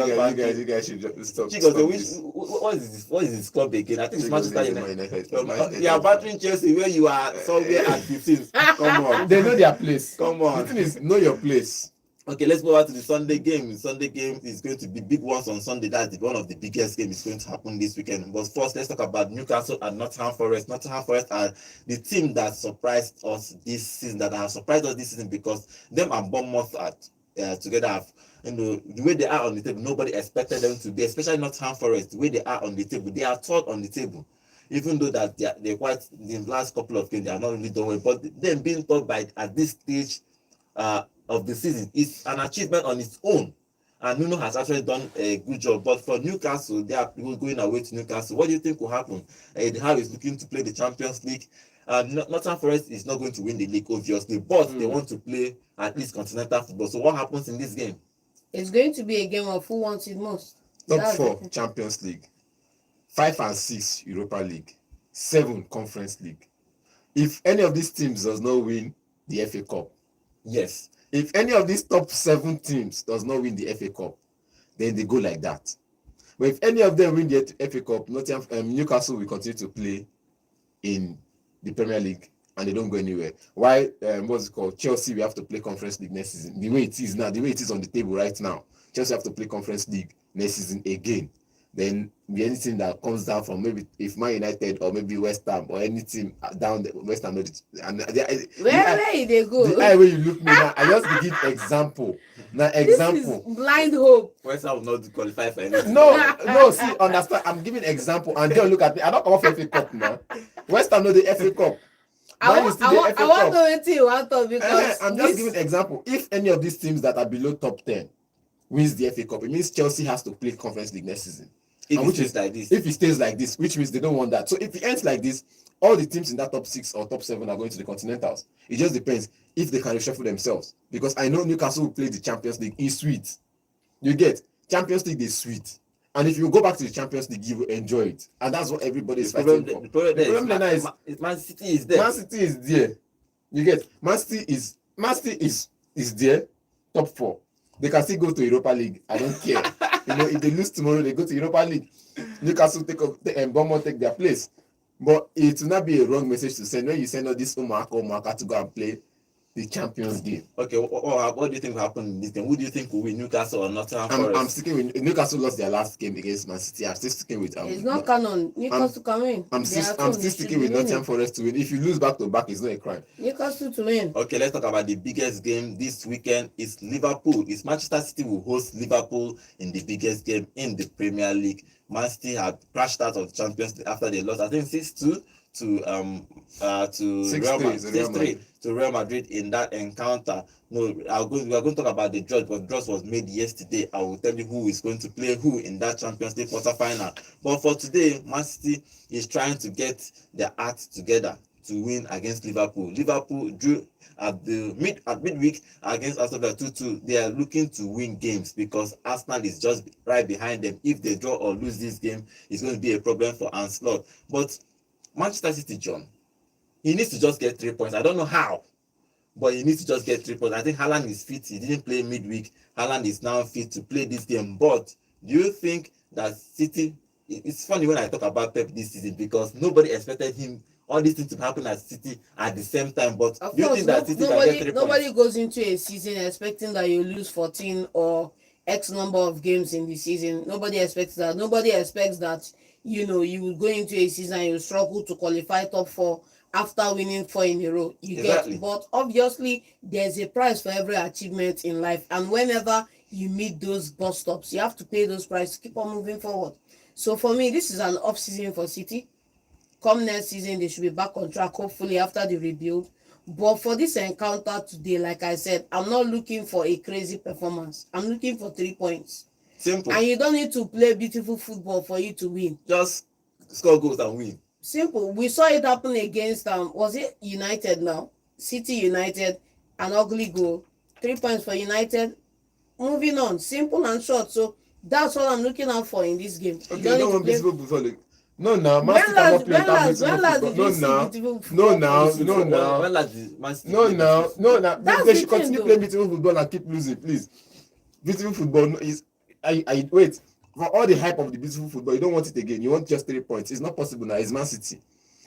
Speaker 2: guys should just stop.
Speaker 1: What is this club again? I think it's Manchester United. You are battering Chelsea where you are somewhere at 15. Come on.
Speaker 2: They know their place.
Speaker 1: Come on.
Speaker 2: The thing is, know your place.
Speaker 1: Okay, let's move on to the Sunday game. The Sunday game is going to be big ones on Sunday. That's one of the biggest games is going to happen this weekend. But first, let's talk about Newcastle and Nottingham Forest. Nottingham Forest are the team that surprised us this season, because them and Bournemouth are together. The way they are on the table, nobody expected them to be, especially Nottingham Forest. The way they are on the table, they are third on the table. even though that they're quite the last couple of games they are not really done well, but them being top by at this stage of the season is an achievement on its own. And Nuno has actually done a good job. But for Newcastle, they are people going away to Newcastle. What do you think will happen? Eddie Howe is looking to play the Champions League. Nottingham Forest is not going to win the league, obviously, but they want to play at least continental football. So what happens in this game?
Speaker 3: It's going to be a game of who wants it most.
Speaker 2: Top 4 Champions League, 5 and 6 Europa League, 7 Conference League. If any of these teams does not win the FA Cup,
Speaker 1: yes.
Speaker 2: If any of these top 7 teams does not win the FA Cup, then they go like that. But if any of them win the FA Cup, Newcastle will continue to play in the Premier League and they don't go anywhere. Why? What's it called? Chelsea, we have to play Conference League next season. The way it is now, the way it is on the table right now, Chelsea have to play Conference League next season again. Then anything that comes down from maybe if Man United or maybe West Ham or any team down the West Ham, and
Speaker 3: where they go?
Speaker 2: The eye where you look me now, I just give example. Now example.
Speaker 3: This is blind hope.
Speaker 1: West Ham will not qualify for anything.
Speaker 2: No, see, understand. I'm giving example, and don't look at me. I don't come off FA Cup now. West Ham know the FA Cup.
Speaker 3: I want to wait till you want to because
Speaker 2: I'm just giving example. If any of these teams that are below top 10 wins the FA Cup, it means Chelsea has to play Conference League next season.
Speaker 1: If it stays like this,
Speaker 2: which means they don't want that. So if it ends like this, all the teams in that top 6 or top 7 are going to the Continentals. It just depends if they can reshuffle themselves. Because I know Newcastle will play the Champions League in sweet. You get Champions League is sweet. And if you go back to the Champions League, you will enjoy it. And that's what everybody is fighting for.
Speaker 1: The problem is Man City is there.
Speaker 2: Man City is there. You get Man City is there, top 4. They can still go to Europa League. I don't care. If they lose tomorrow, they go to Europa League. Newcastle and Bournemouth take their place. But it will not be a wrong message to send when you send all this Omaka to go and play the Champions game.
Speaker 1: Okay, what do you think will happen in this game? Who do you think will win, Newcastle or Nottingham Forest?
Speaker 2: I'm sticking with Newcastle. Lost their last game against Man City. I'm still sticking with.
Speaker 3: It's not canon. Newcastle can win.
Speaker 2: I'm still sticking with Nottingham Forest to win. If you lose back to back, it's not a crime.
Speaker 3: Newcastle to win.
Speaker 1: Okay, let's talk about the biggest game this weekend. It's Liverpool. It's Manchester City will host Liverpool in the biggest game in the Premier League. Man City had crashed out of the Champions League after they lost, I think 6-2 to Real Madrid in that encounter. No, we are going to talk about the draw, but the draw was made yesterday. I will tell you who is going to play who in that Champions League quarterfinal. But for today, Man City is trying to get their act together to win against Liverpool. Liverpool drew at midweek against Aston Villa 2-2. They are looking to win games because Arsenal is just right behind them. If they draw or lose this game, it's going to be a problem for Anslot. But Manchester City, John, he needs to just get 3 points. I don't know how, but he needs to just get 3 points. I think Haaland is fit. He didn't play midweek. Haaland is now fit to play this game. But do you think that City... It's funny when I talk about Pep this season because nobody expected him, all these things to happen at City at the same time. But do you think that City can get 3 points?
Speaker 3: Nobody goes into a season expecting that you lose 14 or X number of games in the season. Nobody expects that. Nobody expects that you will go into a season and you struggle to qualify top 4 after winning 4 in a row.
Speaker 1: Exactly.
Speaker 3: But obviously there's a price for every achievement in life, and whenever you meet those bus stops, you have to pay those prices to keep on moving forward. So for me, this is an off season for City. Come next season, they should be back on track, hopefully after the rebuild. But for this encounter today, like I said, I'm not looking for a crazy performance. I'm looking for 3 points.
Speaker 1: Simple.
Speaker 3: And you don't need to play beautiful football for you to win.
Speaker 1: Just score goals and win.
Speaker 3: Simple. We saw it happen against was it United now? City United, an ugly goal. 3 points for United. Moving on. Simple and short. So that's what I'm looking out for in this game.
Speaker 2: Okay, you don't want visible before the... No, now, Man City cannot play without beautiful football. No, now. They should continue playing beautiful football and keep losing, please. Beautiful football is... I wait. For all the hype of the beautiful football, you don't want it again. You want just 3 points. It's not possible now. It's Man City.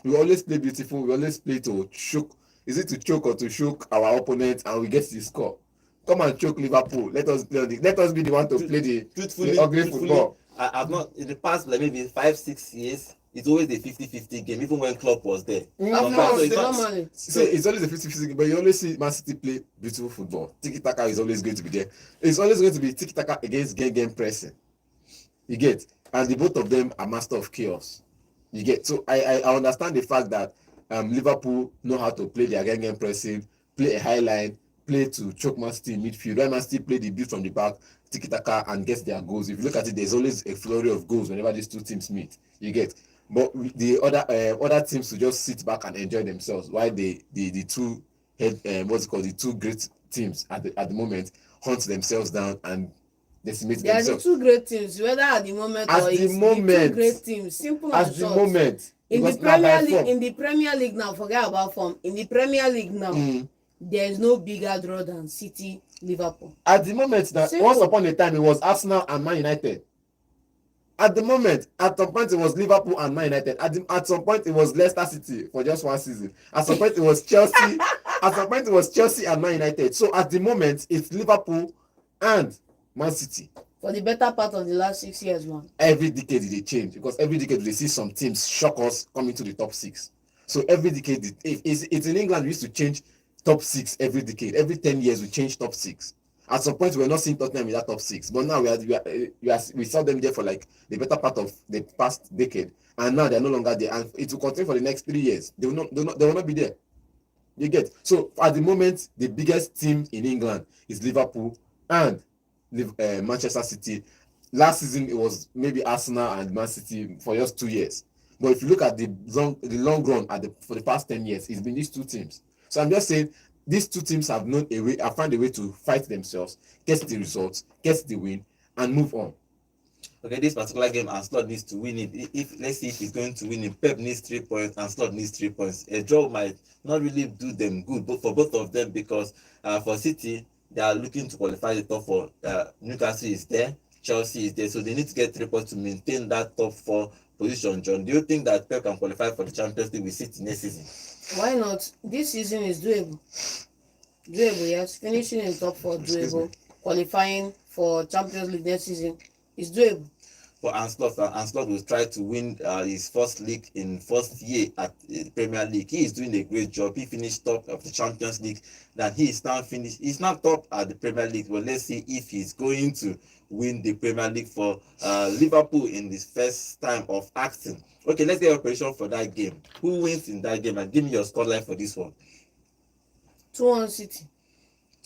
Speaker 2: We always play beautiful. We always play to choke. Is it to choke or to choke our opponent and we get the score? Come and choke Liverpool. Let us be the one to play the ugly football.
Speaker 1: I've not in the past like maybe 5-6 years. It's always a 50-50 game, even when Klopp was there.
Speaker 2: It's always a 50-50 game, but you always see Man City play beautiful football. Tiki-taka is always going to be there. It's always going to be tiki-taka against game pressing. You get, and the both of them are master of chaos. You get, so I understand the fact that Liverpool know how to play their game pressing, play a high line, play to choke Man City in midfield. While Man City play the build from the back, tiki taka, and get their goals. If you look at it, there's always a flurry of goals whenever these two teams meet. You get, but the other teams to just sit back and enjoy themselves, while the two the two great teams at the moment hunt themselves down and decimate
Speaker 3: They are the
Speaker 2: themselves.
Speaker 3: two great teams, whether at the moment
Speaker 2: At
Speaker 3: or
Speaker 2: the
Speaker 3: it's the
Speaker 2: moment.
Speaker 3: two great teams. Simple
Speaker 2: At
Speaker 3: and
Speaker 2: the
Speaker 3: short.
Speaker 2: moment,
Speaker 3: In the
Speaker 2: because na by
Speaker 3: Premier League,
Speaker 2: form.
Speaker 3: in the Premier League now, forget about form. In the Premier League now, there is no bigger draw than City, Liverpool.
Speaker 2: At the moment, that
Speaker 3: Simple.
Speaker 2: once upon a time it was Arsenal and Man United. At the moment, at some point it was Liverpool and Man United. At some point it was Leicester City for just one season. At some point it was Chelsea. At some point it was Chelsea and Man United. So at the moment it's Liverpool and Man City.
Speaker 3: For the better part of the last 6 years, man.
Speaker 2: Every decade they change, because every decade they see some teams shock us coming to the top 6. So every decade, it's in England, we used to change top 6 every decade. Every 10 years we change top 6. At some point we're not seeing Tottenham in that top 6, but now we saw them there for like the better part of the past decade, and now they're no longer there, and it will continue for the next 3 years. They will not be there. You get, so at the moment the biggest team in England is Liverpool and Manchester City. Last season it was maybe Arsenal and Man City for just 2 years. But if you look at the long run for the past 10 years, it's been these two teams. So I'm just saying these two teams have found a way to fight themselves, get the results, get the win, and move on.
Speaker 1: Okay, this particular game, Anslot needs to win it. If let's see if he's going to win it, Pep needs 3 points, Anslot needs 3 points. A draw might not really do them good, but for both of them, because for City, they are looking to qualify the top 4. Newcastle is there, Chelsea is there, so they need to get 3 points to maintain that top 4 position. John, do you think that Pep can qualify for the Champions League with City next season?
Speaker 3: Why not? This season is doable. Doable, yes. Finishing in top 4, doable. Qualifying for Champions League next season is doable.
Speaker 1: For Anslot will try to win his first league in first year at the Premier League. He is doing a great job. He finished top of the Champions League. Then he's not top at the Premier League. But let's see if he's going to win the Premier League for Liverpool in this first time of acting. Okay, let's get your prediction for that game. Who wins in that game? And give me your scoreline for this one.
Speaker 3: 2-1 City.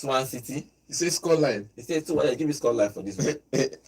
Speaker 1: 2-1 City.
Speaker 2: You say scoreline.
Speaker 1: You say 2-1. Give me scoreline for this one.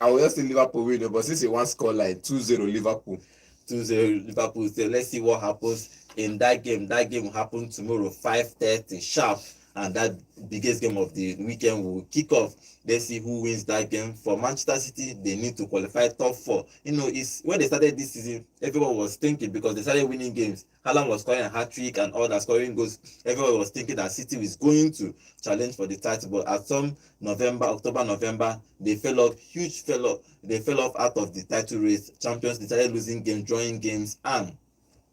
Speaker 2: I will just say Liverpool win, but since it one scoreline, 2-0 Liverpool.
Speaker 1: 2-0 Liverpool. So let's see what happens in that game. That game will happen tomorrow, 5:30 sharp, and that biggest game of the weekend will kick off. Let's see who wins that game. For Manchester City, they need to qualify top 4. You know, it's when they started this season, everyone was thinking, because they started winning games. Haaland was scoring a hat-trick and all that, scoring goals. Everyone was thinking that City was going to challenge for the title, but at some October, November, they fell off, They fell off out of the title race. Champions, they started losing games, drawing games, and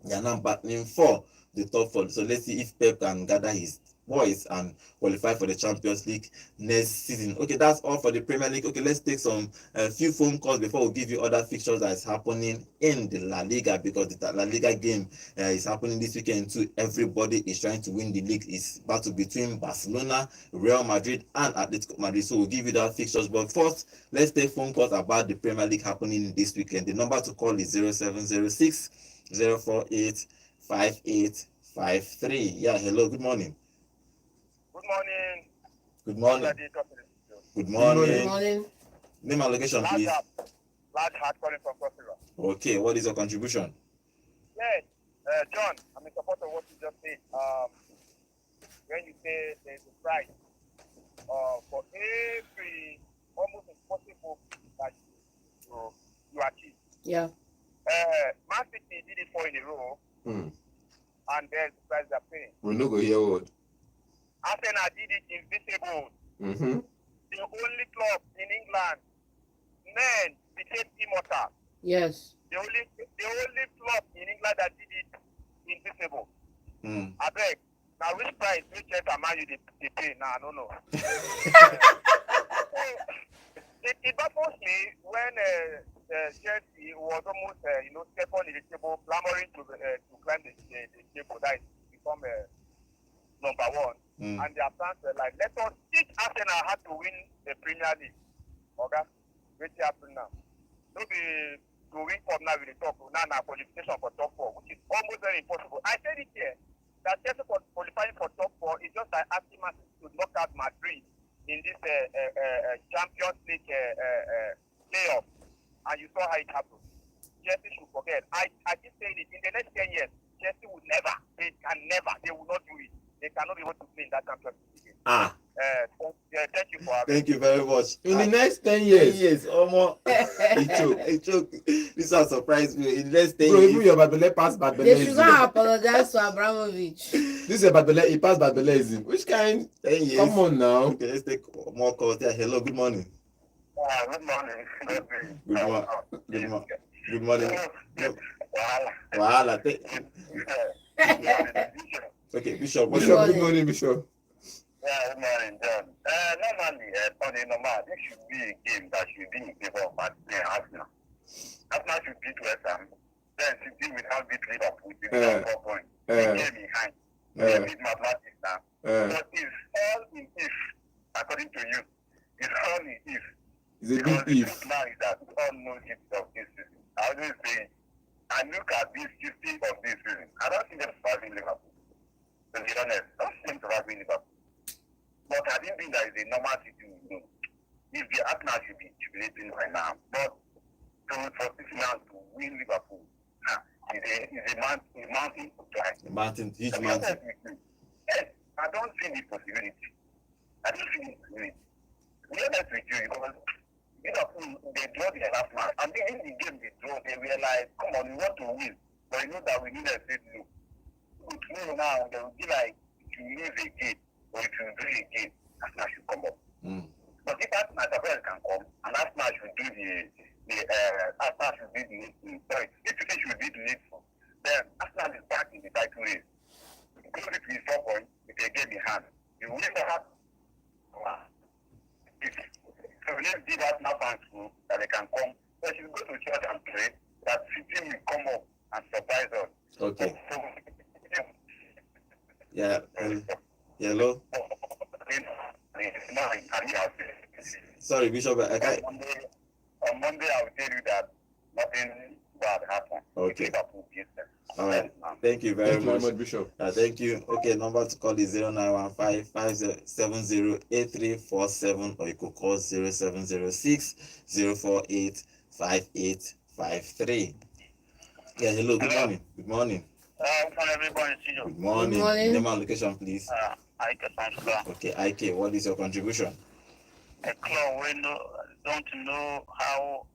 Speaker 1: they are now battling for the top 4. So let's see if Pep can gather his boys and qualify for the Champions League next season. Okay, that's all for the Premier League. Okay, let's take some few phone calls before we give you other fixtures that is happening in the La Liga, because the La Liga game is happening this weekend too. Everybody is trying to win the league. It's battle between Barcelona, Real Madrid, and Atletico Madrid. So we'll give you that fixtures. But first, let's take phone calls about the Premier League happening this weekend. The number to call is 0706 048 5853. Yeah, hello, good morning.
Speaker 4: Good morning.
Speaker 1: Good morning.
Speaker 3: Good morning.
Speaker 1: Name and location, please.
Speaker 4: Large Heart calling from Cross River.
Speaker 1: Okay, what is your contribution?
Speaker 4: Yes, John, I'm in support of what you just said. When you say there's a price for every almost impossible that you achieve.
Speaker 3: Yeah.
Speaker 4: Man City did it 4 in a row, and there's the price they're paying.
Speaker 2: We no go hear word.
Speaker 4: Arsenal did it invisible. The only club in England, men became immortal.
Speaker 3: Yes.
Speaker 4: The only club in England that did it invisible. I beg. Now which price, which am I you they pay? Nah, I don't know. It baffles me when Chelsea was almost second in the table, clamoring to climb the table. That is become number 1. And their plans were like, let us teach Arsenal how to win the Premier League. Okay? Which happen now. No be to win cup now with the top now qualification for top 4, which is almost very impossible. I said it here that Chelsea for qualifying for top 4 is just like asking Man City to knock out Madrid in this Champions League playoff, and you saw how it happened. Chelsea should forget. I keep saying it, in the next 10 years, Chelsea will never, they will not do it. They cannot be able to play in that Champions League. Thank you for having
Speaker 1: Thank you very much.
Speaker 2: In the next 10
Speaker 1: 10
Speaker 2: years,
Speaker 1: years, almost.
Speaker 2: he choke.
Speaker 1: I joke. This has surprised me. In the next 10
Speaker 2: Bro, even
Speaker 1: years.
Speaker 2: your Badbele pass Badbele.
Speaker 3: They should not apologize to Abramovich.
Speaker 2: This is a Badbele, he passed Badbeleism. Which kind?
Speaker 1: 10 years.
Speaker 2: Come on now.
Speaker 1: Okay, let's take more calls there. Hello, good morning.
Speaker 4: Good morning.
Speaker 1: Good morning. Wahala. Okay, Bishop. What
Speaker 2: Bishop,
Speaker 1: do
Speaker 2: good
Speaker 1: you
Speaker 2: morning, Bishop.
Speaker 4: Good morning, John. Normally, on the normal, this should be a game that should be in favor of Arsenal. Arsenal should beat Westham. Then City will have beat Liverpool with 4 points. They came behind. They beat mathematics now. But it's all in if, according to you. It's all in if.
Speaker 2: It's a
Speaker 4: Because
Speaker 2: big
Speaker 4: the
Speaker 2: if.
Speaker 4: truth now is that we all know it of this season. I always say, I look at this history of this season. I don't see them surviving Liverpool. To be honest, I don't see them surviving Liverpool. But I didn't think that is a normal situation. If the Arsenal should be jubilating right now, but for this man to win Liverpool is a mountain to climb.
Speaker 1: Mountain, huge
Speaker 4: To be
Speaker 1: mountain.
Speaker 4: honest with you, yes, I don't see the possibility. I don't see the possibility. To be honest with you, because Liverpool, they draw the last match, and then in the game they draw, they realize, come on, we want to win, but you know that we need a set no. With no now, they will be like, if you lose again, or if you do again, Arsenal should come up. But if Arsenal can come, and Arsenal should do Arsenal should be if they should be the needful, then Arsenal is back in the title race. Because if you 4 points, if they get the hand, you win the hand. So let's give Arsenal fans hope that they can come. They should go to church and pray that City will come up and surprise us.
Speaker 1: Okay. Yeah. Hello. Sorry, Bishop. I can't.
Speaker 4: On Monday, I will tell you that nothing bad happened.
Speaker 1: Okay. All right. Thank you very
Speaker 2: Thank you very
Speaker 1: much.
Speaker 2: much, Bishop.
Speaker 1: Thank you. Okay, number to call is 0915-570-8347, or you could call 0706-048-5853. Yeah, hello. Good morning. Good morning.
Speaker 4: From everybody,
Speaker 1: Good morning.
Speaker 3: Good morning.
Speaker 1: Name and location, please.
Speaker 4: I can answer.
Speaker 1: Okay, IK, what is your contribution?
Speaker 4: A club we don't know how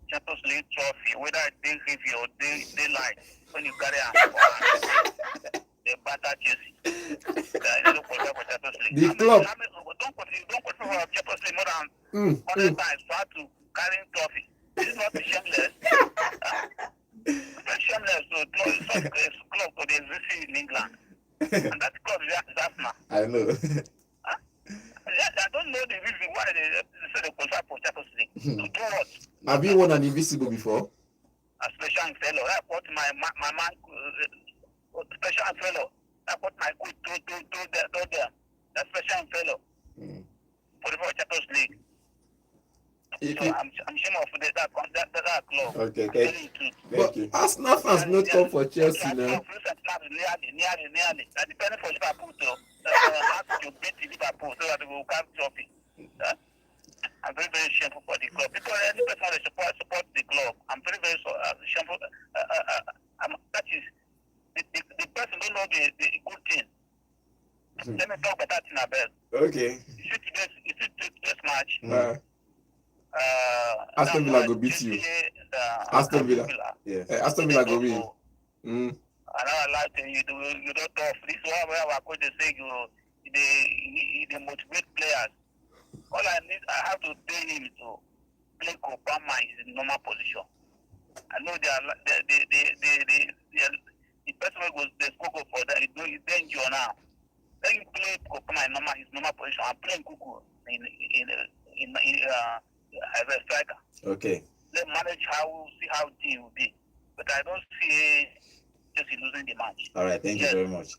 Speaker 4: Champions League trophy, whether they give you or they like when you carry a they batter Chelsea. Don't qualify for Champions League.
Speaker 2: The club.
Speaker 4: Don't qualify for Champions League more than 100 times for to carry trophy. This is not shameless. It's shameless to club to the exist in England. And that club is Arsenal.
Speaker 1: I know.
Speaker 4: I don't know the reason why they say they qualify for Champions League. To do what?
Speaker 2: Have you won an invisible before?
Speaker 4: A special fellow. That's what my man special fellow. That's what my coach do there. That special fellow. For the Champions League. So I'm ashamed of that club.
Speaker 1: Okay,
Speaker 2: But
Speaker 1: you.
Speaker 2: Arsenal fans not come for Chelsea now.
Speaker 4: Nearly. Depending for Liverpool, so have to beat Liverpool so that they will come trophy. I'm very, very shameful for the club. Because any person that support the club, I'm very, very shameful. That is, the person don't know the good thing. Let me talk about that in a bit.
Speaker 1: Okay.
Speaker 4: You see today's match.
Speaker 2: Aston Villa go beat you. Aston Villa.
Speaker 1: Yes.
Speaker 2: Aston Villa go win.
Speaker 4: And I like to you don't talk. This is why our coach say they motivate players. All I have to tell him to play Obama is in normal position. I know the person who goes the score for that is danger now. Let him play Obama in normal position and play Kuku as a striker.
Speaker 1: Okay.
Speaker 4: They manage see how team will be. But I don't see Chelsea losing the match.
Speaker 1: All right. Thank you very much.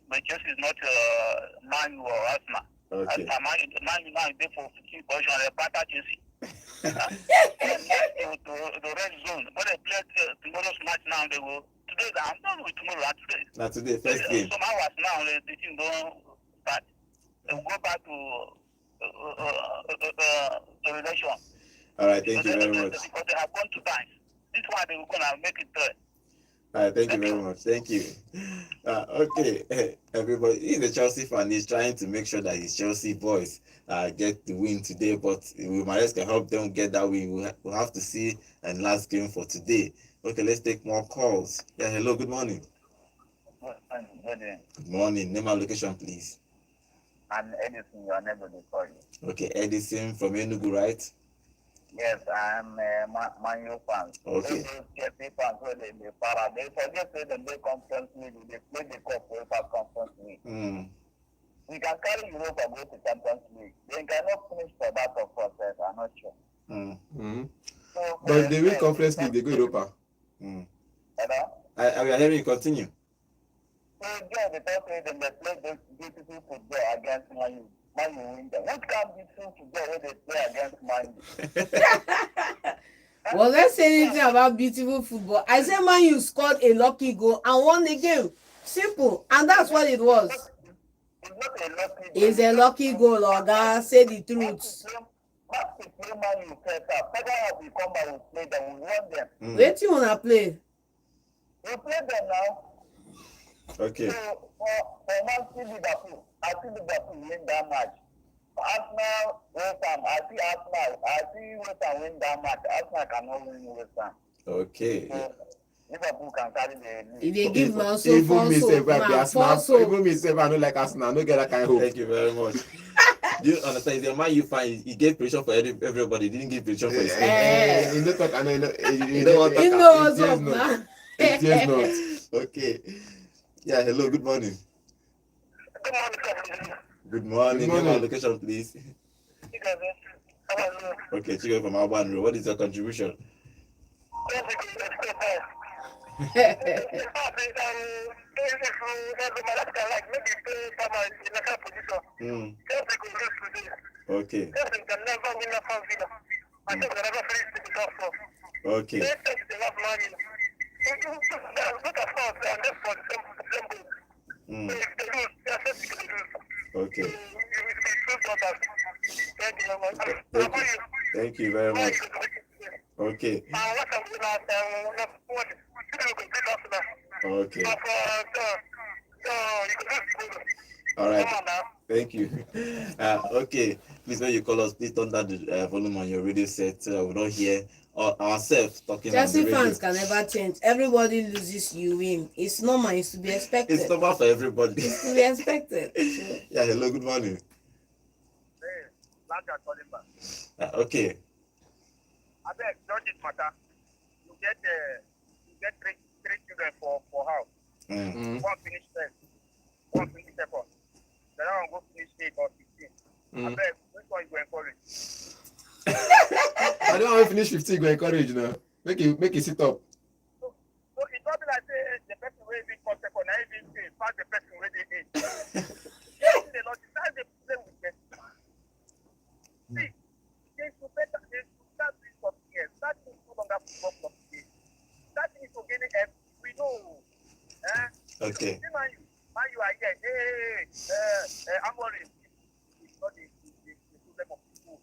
Speaker 4: But Chelsea is not Man U or Arsenal.
Speaker 1: Okay.
Speaker 4: Man U now is there for 15 position. They batter Chelsea. the red zone. When they play tomorrow's match now, they will. Today, I'm done with tomorrow. Today.
Speaker 1: Not today, first game.
Speaker 4: Some hours now, the team don't start. They will go back to the relation.
Speaker 1: All right, thank you very much.
Speaker 4: Because they have gone 2 times. This one, they will go and make it 3.
Speaker 1: All right, thank you very much. Thank you. Okay, everybody, he's a Chelsea fan. He's trying to make sure that his Chelsea boys get the win today, but we might can help them get that win. We'll have to see and last game for today. Okay, let's take more calls. Yeah, hello, good morning. Good morning. Name and location, please.
Speaker 4: I'm Edison, your neighbor, they call you.
Speaker 1: Okay, Edison from Enugu, right?
Speaker 4: Yes, I'm a Man U fan.
Speaker 1: Okay.
Speaker 4: Chelsea fans, so they para. They forget to they conference league. They play the cup UEFA conference league. We can carry Europa go to Champions League. They cannot finish for that of us. I'm not sure.
Speaker 2: So, but if they win conference league, they go Europa.
Speaker 4: Hello?
Speaker 1: I are hearing you. Continue.
Speaker 4: So they talk to them. They play this beautiful football against Man U. Man U win them. What can be true today when they play against Man U?
Speaker 3: Well, let's say anything about beautiful football. I said Man U scored a lucky goal and won the game. Simple. And that's what it was.
Speaker 4: It's not a lucky goal.
Speaker 3: It's a lucky goal, Oga. Say the truth.
Speaker 4: Match to play Man U first half. Second half we come back, we play them, we won them.
Speaker 3: Wait till you wanna play.
Speaker 4: We play them now.
Speaker 1: Okay.
Speaker 4: So for Man City Liverpool, I see Liverpool win that match. For Arsenal, Westham, I see Westham win that match. Arsenal cannot win Westham.
Speaker 1: Okay.
Speaker 4: So Liverpool can carry the lead.
Speaker 3: If they give man so
Speaker 2: Even
Speaker 3: false
Speaker 2: me,
Speaker 3: hope, man, false hope.
Speaker 2: even me, I don't like Arsenal. I don't get that kind of hope.
Speaker 1: Thank you very much. Do you understand? If the Man U fan, he gave pressure for everybody. He didn't give pressure for his team.
Speaker 2: You don't talk. I know.
Speaker 1: You don't want to
Speaker 3: You
Speaker 1: talk.
Speaker 3: know what's up now.
Speaker 2: It is not.
Speaker 1: Okay. Yeah, hello, good morning.
Speaker 4: Good morning, sir.
Speaker 1: Good morning.
Speaker 2: Good morning.
Speaker 1: Name and location, please.
Speaker 4: How are you?
Speaker 1: Okay, Chico from Alban Road. What is your contribution? Okay. Okay. Okay. Thank you very much. Okay. Okay. All right. Thank you. Okay. Please, when you call us, please turn down the volume on your radio set so we don't hear ourselves talking on the
Speaker 3: Chelsea
Speaker 1: radio.
Speaker 3: fans can never change. Everybody loses, you win. It's normal. It's to be expected.
Speaker 1: It's normal for everybody.
Speaker 3: It's to be expected.
Speaker 1: Yeah, hello, good morning. Okay.
Speaker 4: I beg, don't it matter. You get three children for house. One finish first, one finish second. The other one go finish 8 or 16. I beg, which one you encourage?
Speaker 2: I don't want to finish 15. Go encourage now. Make it sit up.
Speaker 4: So it's not like the person who is for second, I even say, pass the person who is 8. They not decide the problem with them. See, they should start doing something else. That is no longer football from today. That is to gain it. We know.
Speaker 1: Okay.
Speaker 4: Man, you are here. Amorim. It's not the problem of people.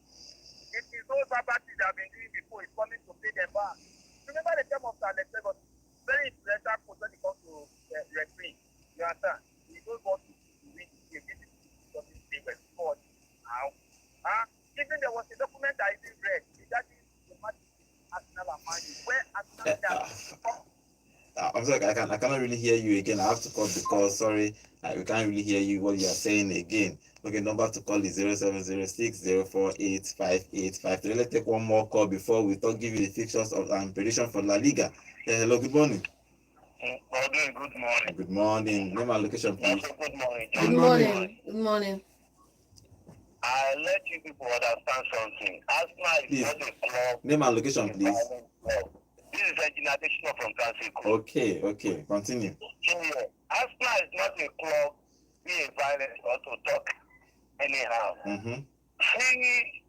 Speaker 4: It is those properties that have been doing before. It's coming to pay them back. Remember the term of Alex Lagos? Very influential coach when it comes to refereeing. You understand? He knows what to win the game. This is something they were scored now. Even there was a document I didn't read regarding the match Arsenal and Man U, where Arsenal
Speaker 1: I'm sorry, I cannot really hear you again. I have to call because sorry, we can't really hear you what you are saying again. Okay, number to call is 0706048585. Let's take one more call before we give you the fixtures of prediction for La Liga. Yeah, hello, good morning.
Speaker 4: Good morning.
Speaker 1: Good morning. Name and location, please.
Speaker 4: Good morning.
Speaker 3: Good morning. Good morning.
Speaker 4: I let you people understand something. Arsenal is not a club.
Speaker 1: Name and location, please.
Speaker 4: This is Regina Additional from Transico.
Speaker 1: Okay. Continue.
Speaker 4: Arsenal is not a club be a violence or to talk anyhow.
Speaker 1: Mm-hmm.
Speaker 4: See,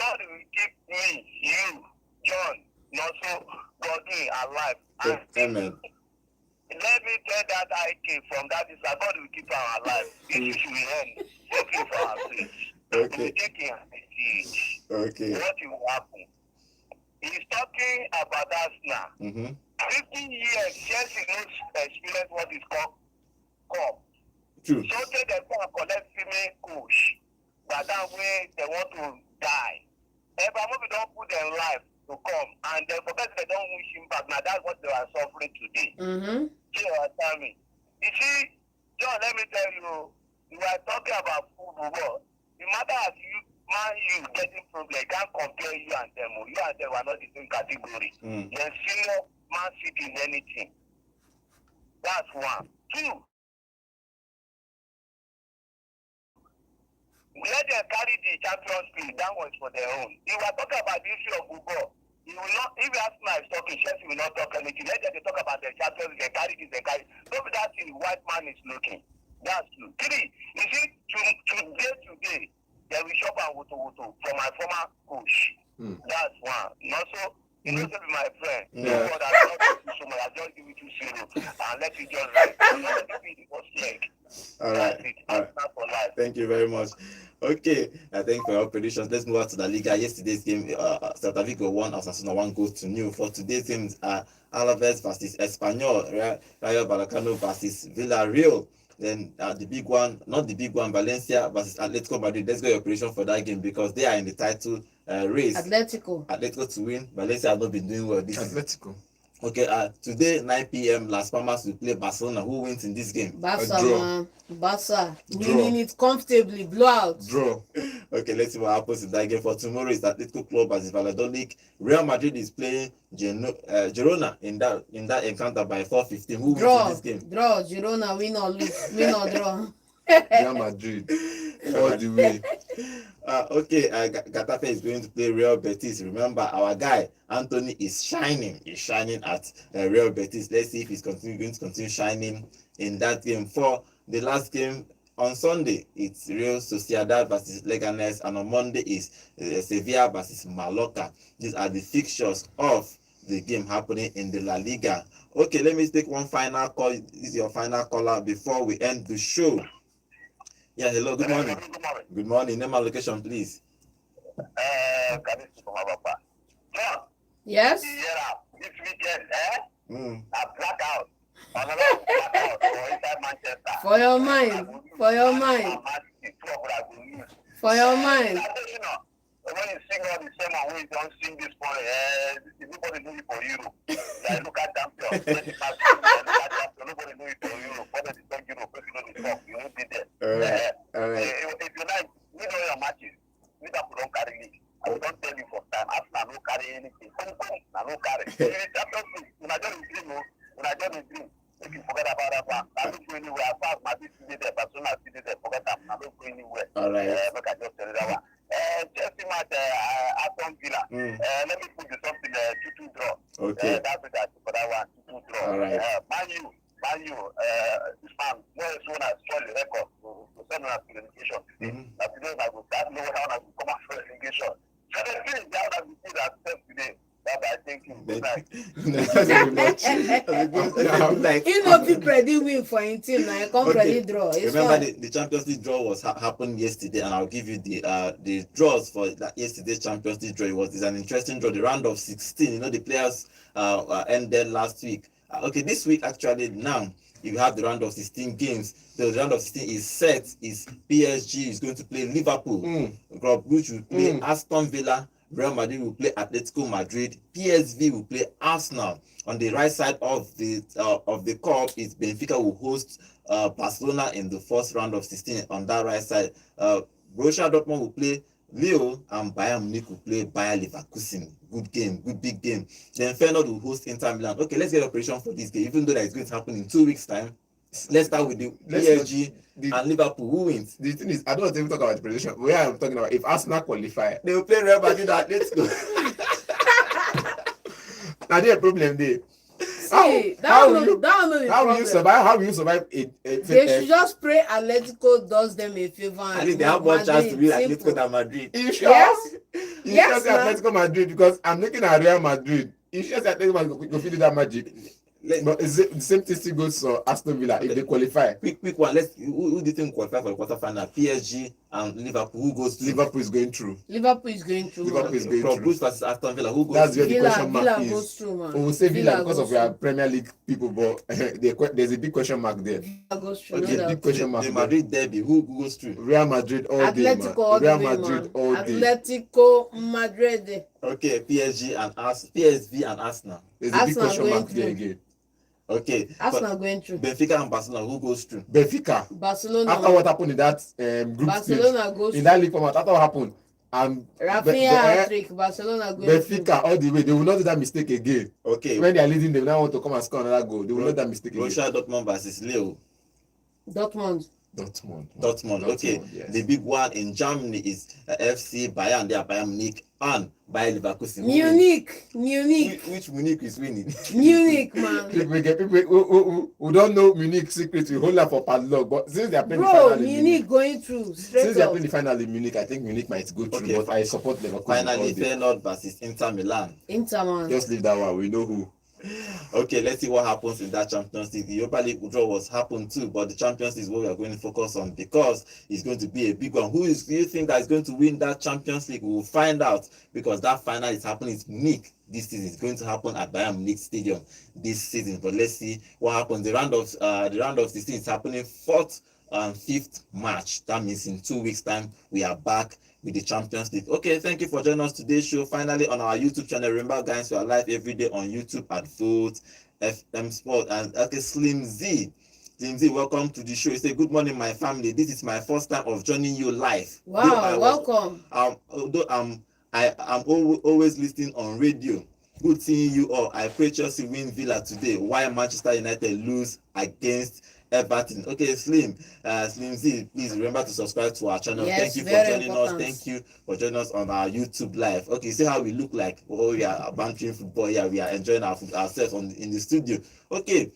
Speaker 4: God will keep me, you, John, also Godwin alive. And
Speaker 1: Amen.
Speaker 4: let me tell that IK from that is that God will keep her alive. This issue will end. Looking for our sake.
Speaker 1: Okay.
Speaker 4: Taking her age.
Speaker 1: Okay.
Speaker 4: What will happen? He's talking about Arsenal.
Speaker 1: Mm-hmm.
Speaker 4: 15 years, Chelsea knows experience what is called cup.
Speaker 1: True.
Speaker 4: So they can collect female coach. But that way they want to die. If we don't put their life to come and they forget they don't wish him back. Now that's what they are suffering today.
Speaker 3: Mm-hmm.
Speaker 4: You understand me? You see, John, let me tell you, you are talking about football. The matter as you getting problem, can't compare you and them. You and them are not the same category. They're senior Man City in anything. That's one. Two, let them carry the Champions League. That was for their own. You were talking about the issue of football. You will not, if Arsenal is talking, Chelsea will not talk anything. Let them talk about the Champions League, they carry this, they carry. Don't be that thing, white man is looking. That's two. Three, you see, today, they will shop and wuto from my former coach. That's one. And also, you know, to be my friend.
Speaker 1: Yeah.
Speaker 4: God, I don't give you so much. I just give it to zero and let you just rest. I'm not going to be the first leg.
Speaker 1: All right. All right.
Speaker 4: Not for life.
Speaker 1: Thank you very much. Okay, I thank you for your predictions. Let's move on to the Liga. Yesterday's game, Celta Vigo won, Osasuna 1-0. For today's games, Alaves versus Espanyol, Rayo Vallecano versus Villarreal. Then the big one, not the big one, Valencia versus Atletico Madrid. Let's go your prediction for that game because they are in the title race. Atletico to win. Valencia have not been doing well this season.
Speaker 2: Atletico.
Speaker 1: Okay, today 9 p.m. Las Palmas will play Barcelona. Who wins in this game?
Speaker 3: Barca, winning it comfortably, blowout.
Speaker 2: Draw.
Speaker 1: Okay, let's see what happens in that game. For tomorrow is Atletico Club versus Valladolid. Real Madrid is playing Girona in that encounter by 4:15. Who wins in this game?
Speaker 3: Draw. Girona win or lose, win or draw.
Speaker 2: Real Madrid all the way.
Speaker 1: Okay, Getafe is going to play Real Betis. Remember, our guy Anthony is shining. He's shining at Real Betis. Let's see if he's going to continue shining in that game. For the last game on Sunday, it's Real Sociedad versus Leganes, and on Monday is Sevilla versus Mallorca. These are the fixtures of the game happening in the La Liga. Okay, let me take one final call. This is your final caller before we end the show. Yeah, hello, good morning. Good morning. Name and location, please.
Speaker 3: Yes?
Speaker 4: This weekend, a blackout.
Speaker 3: For your mind.
Speaker 4: When you sing all the same and when you don't sing this morning, nobody do it for Europe. Look at champion. Nobody do it for Europe. What is it Europe? If you know the talk, you won't be there.
Speaker 1: All right.
Speaker 4: If you like, we know your matches. Liverpool don't carry league. I will not tell you for time. Arsenal don't carry anything. I don't carry. Champions League, when I don't dream, if you forget about that, I don't go anywhere. As far as my business is there, Barcelona is there, forget that. I don't go anywhere.
Speaker 1: All right.
Speaker 4: Look, I just tell you that one. Chelsea match, Aston Villa. Let me put you something, 2-2 draw.
Speaker 1: Okay.
Speaker 4: That's it for that one, 2-2 draw.
Speaker 1: All right.
Speaker 4: Man U, this man, more is one as spoil the record to send on a relegation. Now today, I will start knowing how I will come out for relegation. So the thing is, that we see that step today. That I think good night.
Speaker 3: He not be predict win for him team now. He can't predict draw.
Speaker 1: Remember the Champions League draw was happened yesterday, and I'll give you the draws for that yesterday's Champions League draw. It's an interesting draw. The round of 16. You know, the players ended last week. Okay, this week actually now you have the round of 16 games. The round of 16 is set. Is PSG is going to play Liverpool. Group which will play Aston Villa. Real Madrid will play Atletico Madrid. PSV will play Arsenal. On the right side of the cup is Benfica will host Barcelona in the first round of 16 on that right side. Borussia Dortmund will play Lille and Bayern Munich will play Bayer Leverkusen. Good game, good big game. Then Feyenoord will host Inter Milan. Okay, let's get a prediction for this game, even though that is going to happen in 2 weeks' time. Let's start with the PSG and Liverpool. Who wins?
Speaker 2: The thing is, I don't want to even talk about the prediction. Where I'm talking about, if Arsenal qualify,
Speaker 1: they will play Real Madrid. Let's go.
Speaker 2: Now there's a problem there.
Speaker 3: How will
Speaker 2: you survive? How will you survive?
Speaker 3: They should just pray Atletico does them a favor.
Speaker 1: I think they have more chance to be Atletico than Madrid.
Speaker 2: You sure?
Speaker 3: Yes.
Speaker 2: You
Speaker 3: Yes,
Speaker 2: just say
Speaker 3: man.
Speaker 2: Atletico Madrid because I'm looking at Real Madrid. You just say Atletico Madrid go fit do that magic. But is it the same thing still goes for Aston Villa if they qualify?
Speaker 1: Quick one. Who do you think qualify for the quarterfinal? PSG and Liverpool. Who goes through?
Speaker 2: Liverpool is going through.
Speaker 3: Liverpool is going through.
Speaker 2: Liverpool
Speaker 3: Man.
Speaker 2: is going
Speaker 1: Club
Speaker 2: through.
Speaker 1: Brugge versus Aston Villa. Who goes
Speaker 2: That's
Speaker 1: through?
Speaker 2: where the question mark
Speaker 3: Villa
Speaker 2: is.
Speaker 3: goes through, man.
Speaker 2: We will say Villa because
Speaker 3: goes
Speaker 2: of our
Speaker 3: through.
Speaker 2: Premier League people, but there's a big question mark there.
Speaker 3: Villa goes through.
Speaker 2: Okay,
Speaker 3: No
Speaker 2: big
Speaker 3: doubt.
Speaker 2: question mark
Speaker 1: The
Speaker 2: there.
Speaker 1: Madrid derby. Who goes through?
Speaker 2: Real Madrid all day, man.
Speaker 3: Atletico all the
Speaker 2: Real
Speaker 3: way,
Speaker 2: Madrid
Speaker 3: man.
Speaker 2: all day.
Speaker 3: Atletico Madrid.
Speaker 1: Okay, PSV and Arsenal.
Speaker 2: There's a big
Speaker 3: Arsenal
Speaker 2: question
Speaker 3: going
Speaker 2: mark there
Speaker 3: through.
Speaker 2: again.
Speaker 1: Okay,
Speaker 3: Arsenal going through.
Speaker 1: Benfica and Barcelona. Who goes through?
Speaker 2: Benfica.
Speaker 3: Barcelona.
Speaker 2: After what happened in that group
Speaker 3: Barcelona
Speaker 2: stage,
Speaker 3: goes
Speaker 2: in that league format, after what happened, and
Speaker 3: Rafinha hat-trick. Barcelona going
Speaker 2: Benfica
Speaker 3: through.
Speaker 2: all the way, they will not do that mistake again.
Speaker 1: Okay.
Speaker 2: When they are leading, they will now want to come and score another goal. They will not do that mistake again.
Speaker 1: Borussia Dortmund versus Lille.
Speaker 3: Dortmund.
Speaker 2: Dortmund.
Speaker 1: Okay.
Speaker 2: Yes.
Speaker 1: The big one in Germany is FC Bayern. They are Bayern Munich and Bayer Leverkusen.
Speaker 3: Munich.
Speaker 1: Which Munich is winning?
Speaker 3: Munich, man.
Speaker 2: We get people who don't know Munich secret. We hold that for padlock. But since they are playing the final in
Speaker 3: Munich going through.
Speaker 2: since
Speaker 3: Straight
Speaker 2: they are
Speaker 3: up.
Speaker 2: playing the final in Munich, I think Munich might go through.
Speaker 1: Okay.
Speaker 2: But I support Leverkusen.
Speaker 1: Finally,
Speaker 2: all day.
Speaker 1: Feyenoord versus Inter Milan.
Speaker 3: Inter, man.
Speaker 2: Just leave that one. We know who.
Speaker 1: Okay, let's see what happens in that Champions League. The Europa League draw was happened too, but the Champions League is what we are going to focus on because it's going to be a big one. Do you think that is going to win that Champions League? We will find out because that final is happening in Munich this season. It's going to happen at Bayern Munich Stadium this season. But let's see what happens. The round of 16 is happening 4th and 5th March. That means in 2 weeks' time we are back with the Champions League. Okay, thank you for joining us today's show. Finally, on our YouTube channel. Remember, guys, we are live every day on YouTube at Vote FM Sport. And okay, Slim Z, welcome to the show. You say, good morning, my family. This is my first time of joining you live.
Speaker 3: Wow, welcome.
Speaker 1: Although I'm always listening on radio. Good seeing you all. I pray Chelsea win Villa today. Why Manchester United lose against Everton. Okay, Slim Z, please remember to subscribe to our channel.
Speaker 3: Yes,
Speaker 1: thank you for joining
Speaker 3: important.
Speaker 1: us. Thank you for joining us on our YouTube live. Okay, see how we look like. Oh, we are bantering football. Yeah, we are enjoying ourselves in the studio. Okay,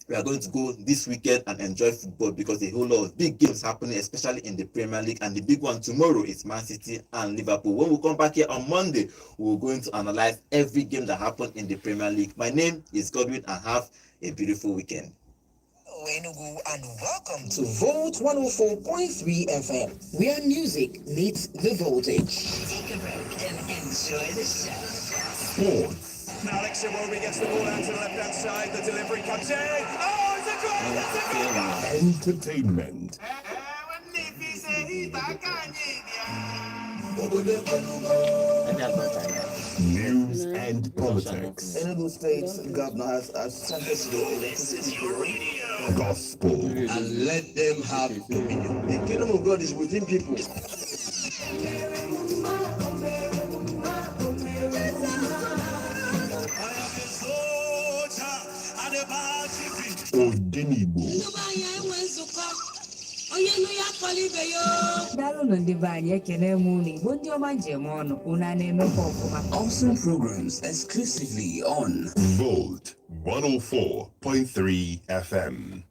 Speaker 1: we are going to go this weekend and enjoy football because a whole lot of big games happening, especially in the Premier League. And the big one tomorrow is Man City and Liverpool. When we come back here on Monday, we're going to analyze every game that happened in the Premier League. My name is Godwin and have a beautiful weekend.
Speaker 5: Enugu, and welcome to Volt 104.3 FM, where music meets the voltage. Take a break and enjoy the show.
Speaker 2: Sports.
Speaker 6: Now Alex Iwobi gets the ball out to the left-hand side. The delivery comes in. Oh, it's a goal! It's a goal!
Speaker 2: Entertainment. News and politics.
Speaker 7: Enugu State's governor has sent us the
Speaker 2: Gospel.
Speaker 7: and let them have dominion. The kingdom of God is within people.
Speaker 2: Odenibo.
Speaker 8: Daalụnụ ndị be anyị ekene m unu Igbo ndị ọma njem ọnụ unu a na-emekwa ọfụma.
Speaker 5: Awesome programs exclusively on
Speaker 2: Volt 104.3 FM.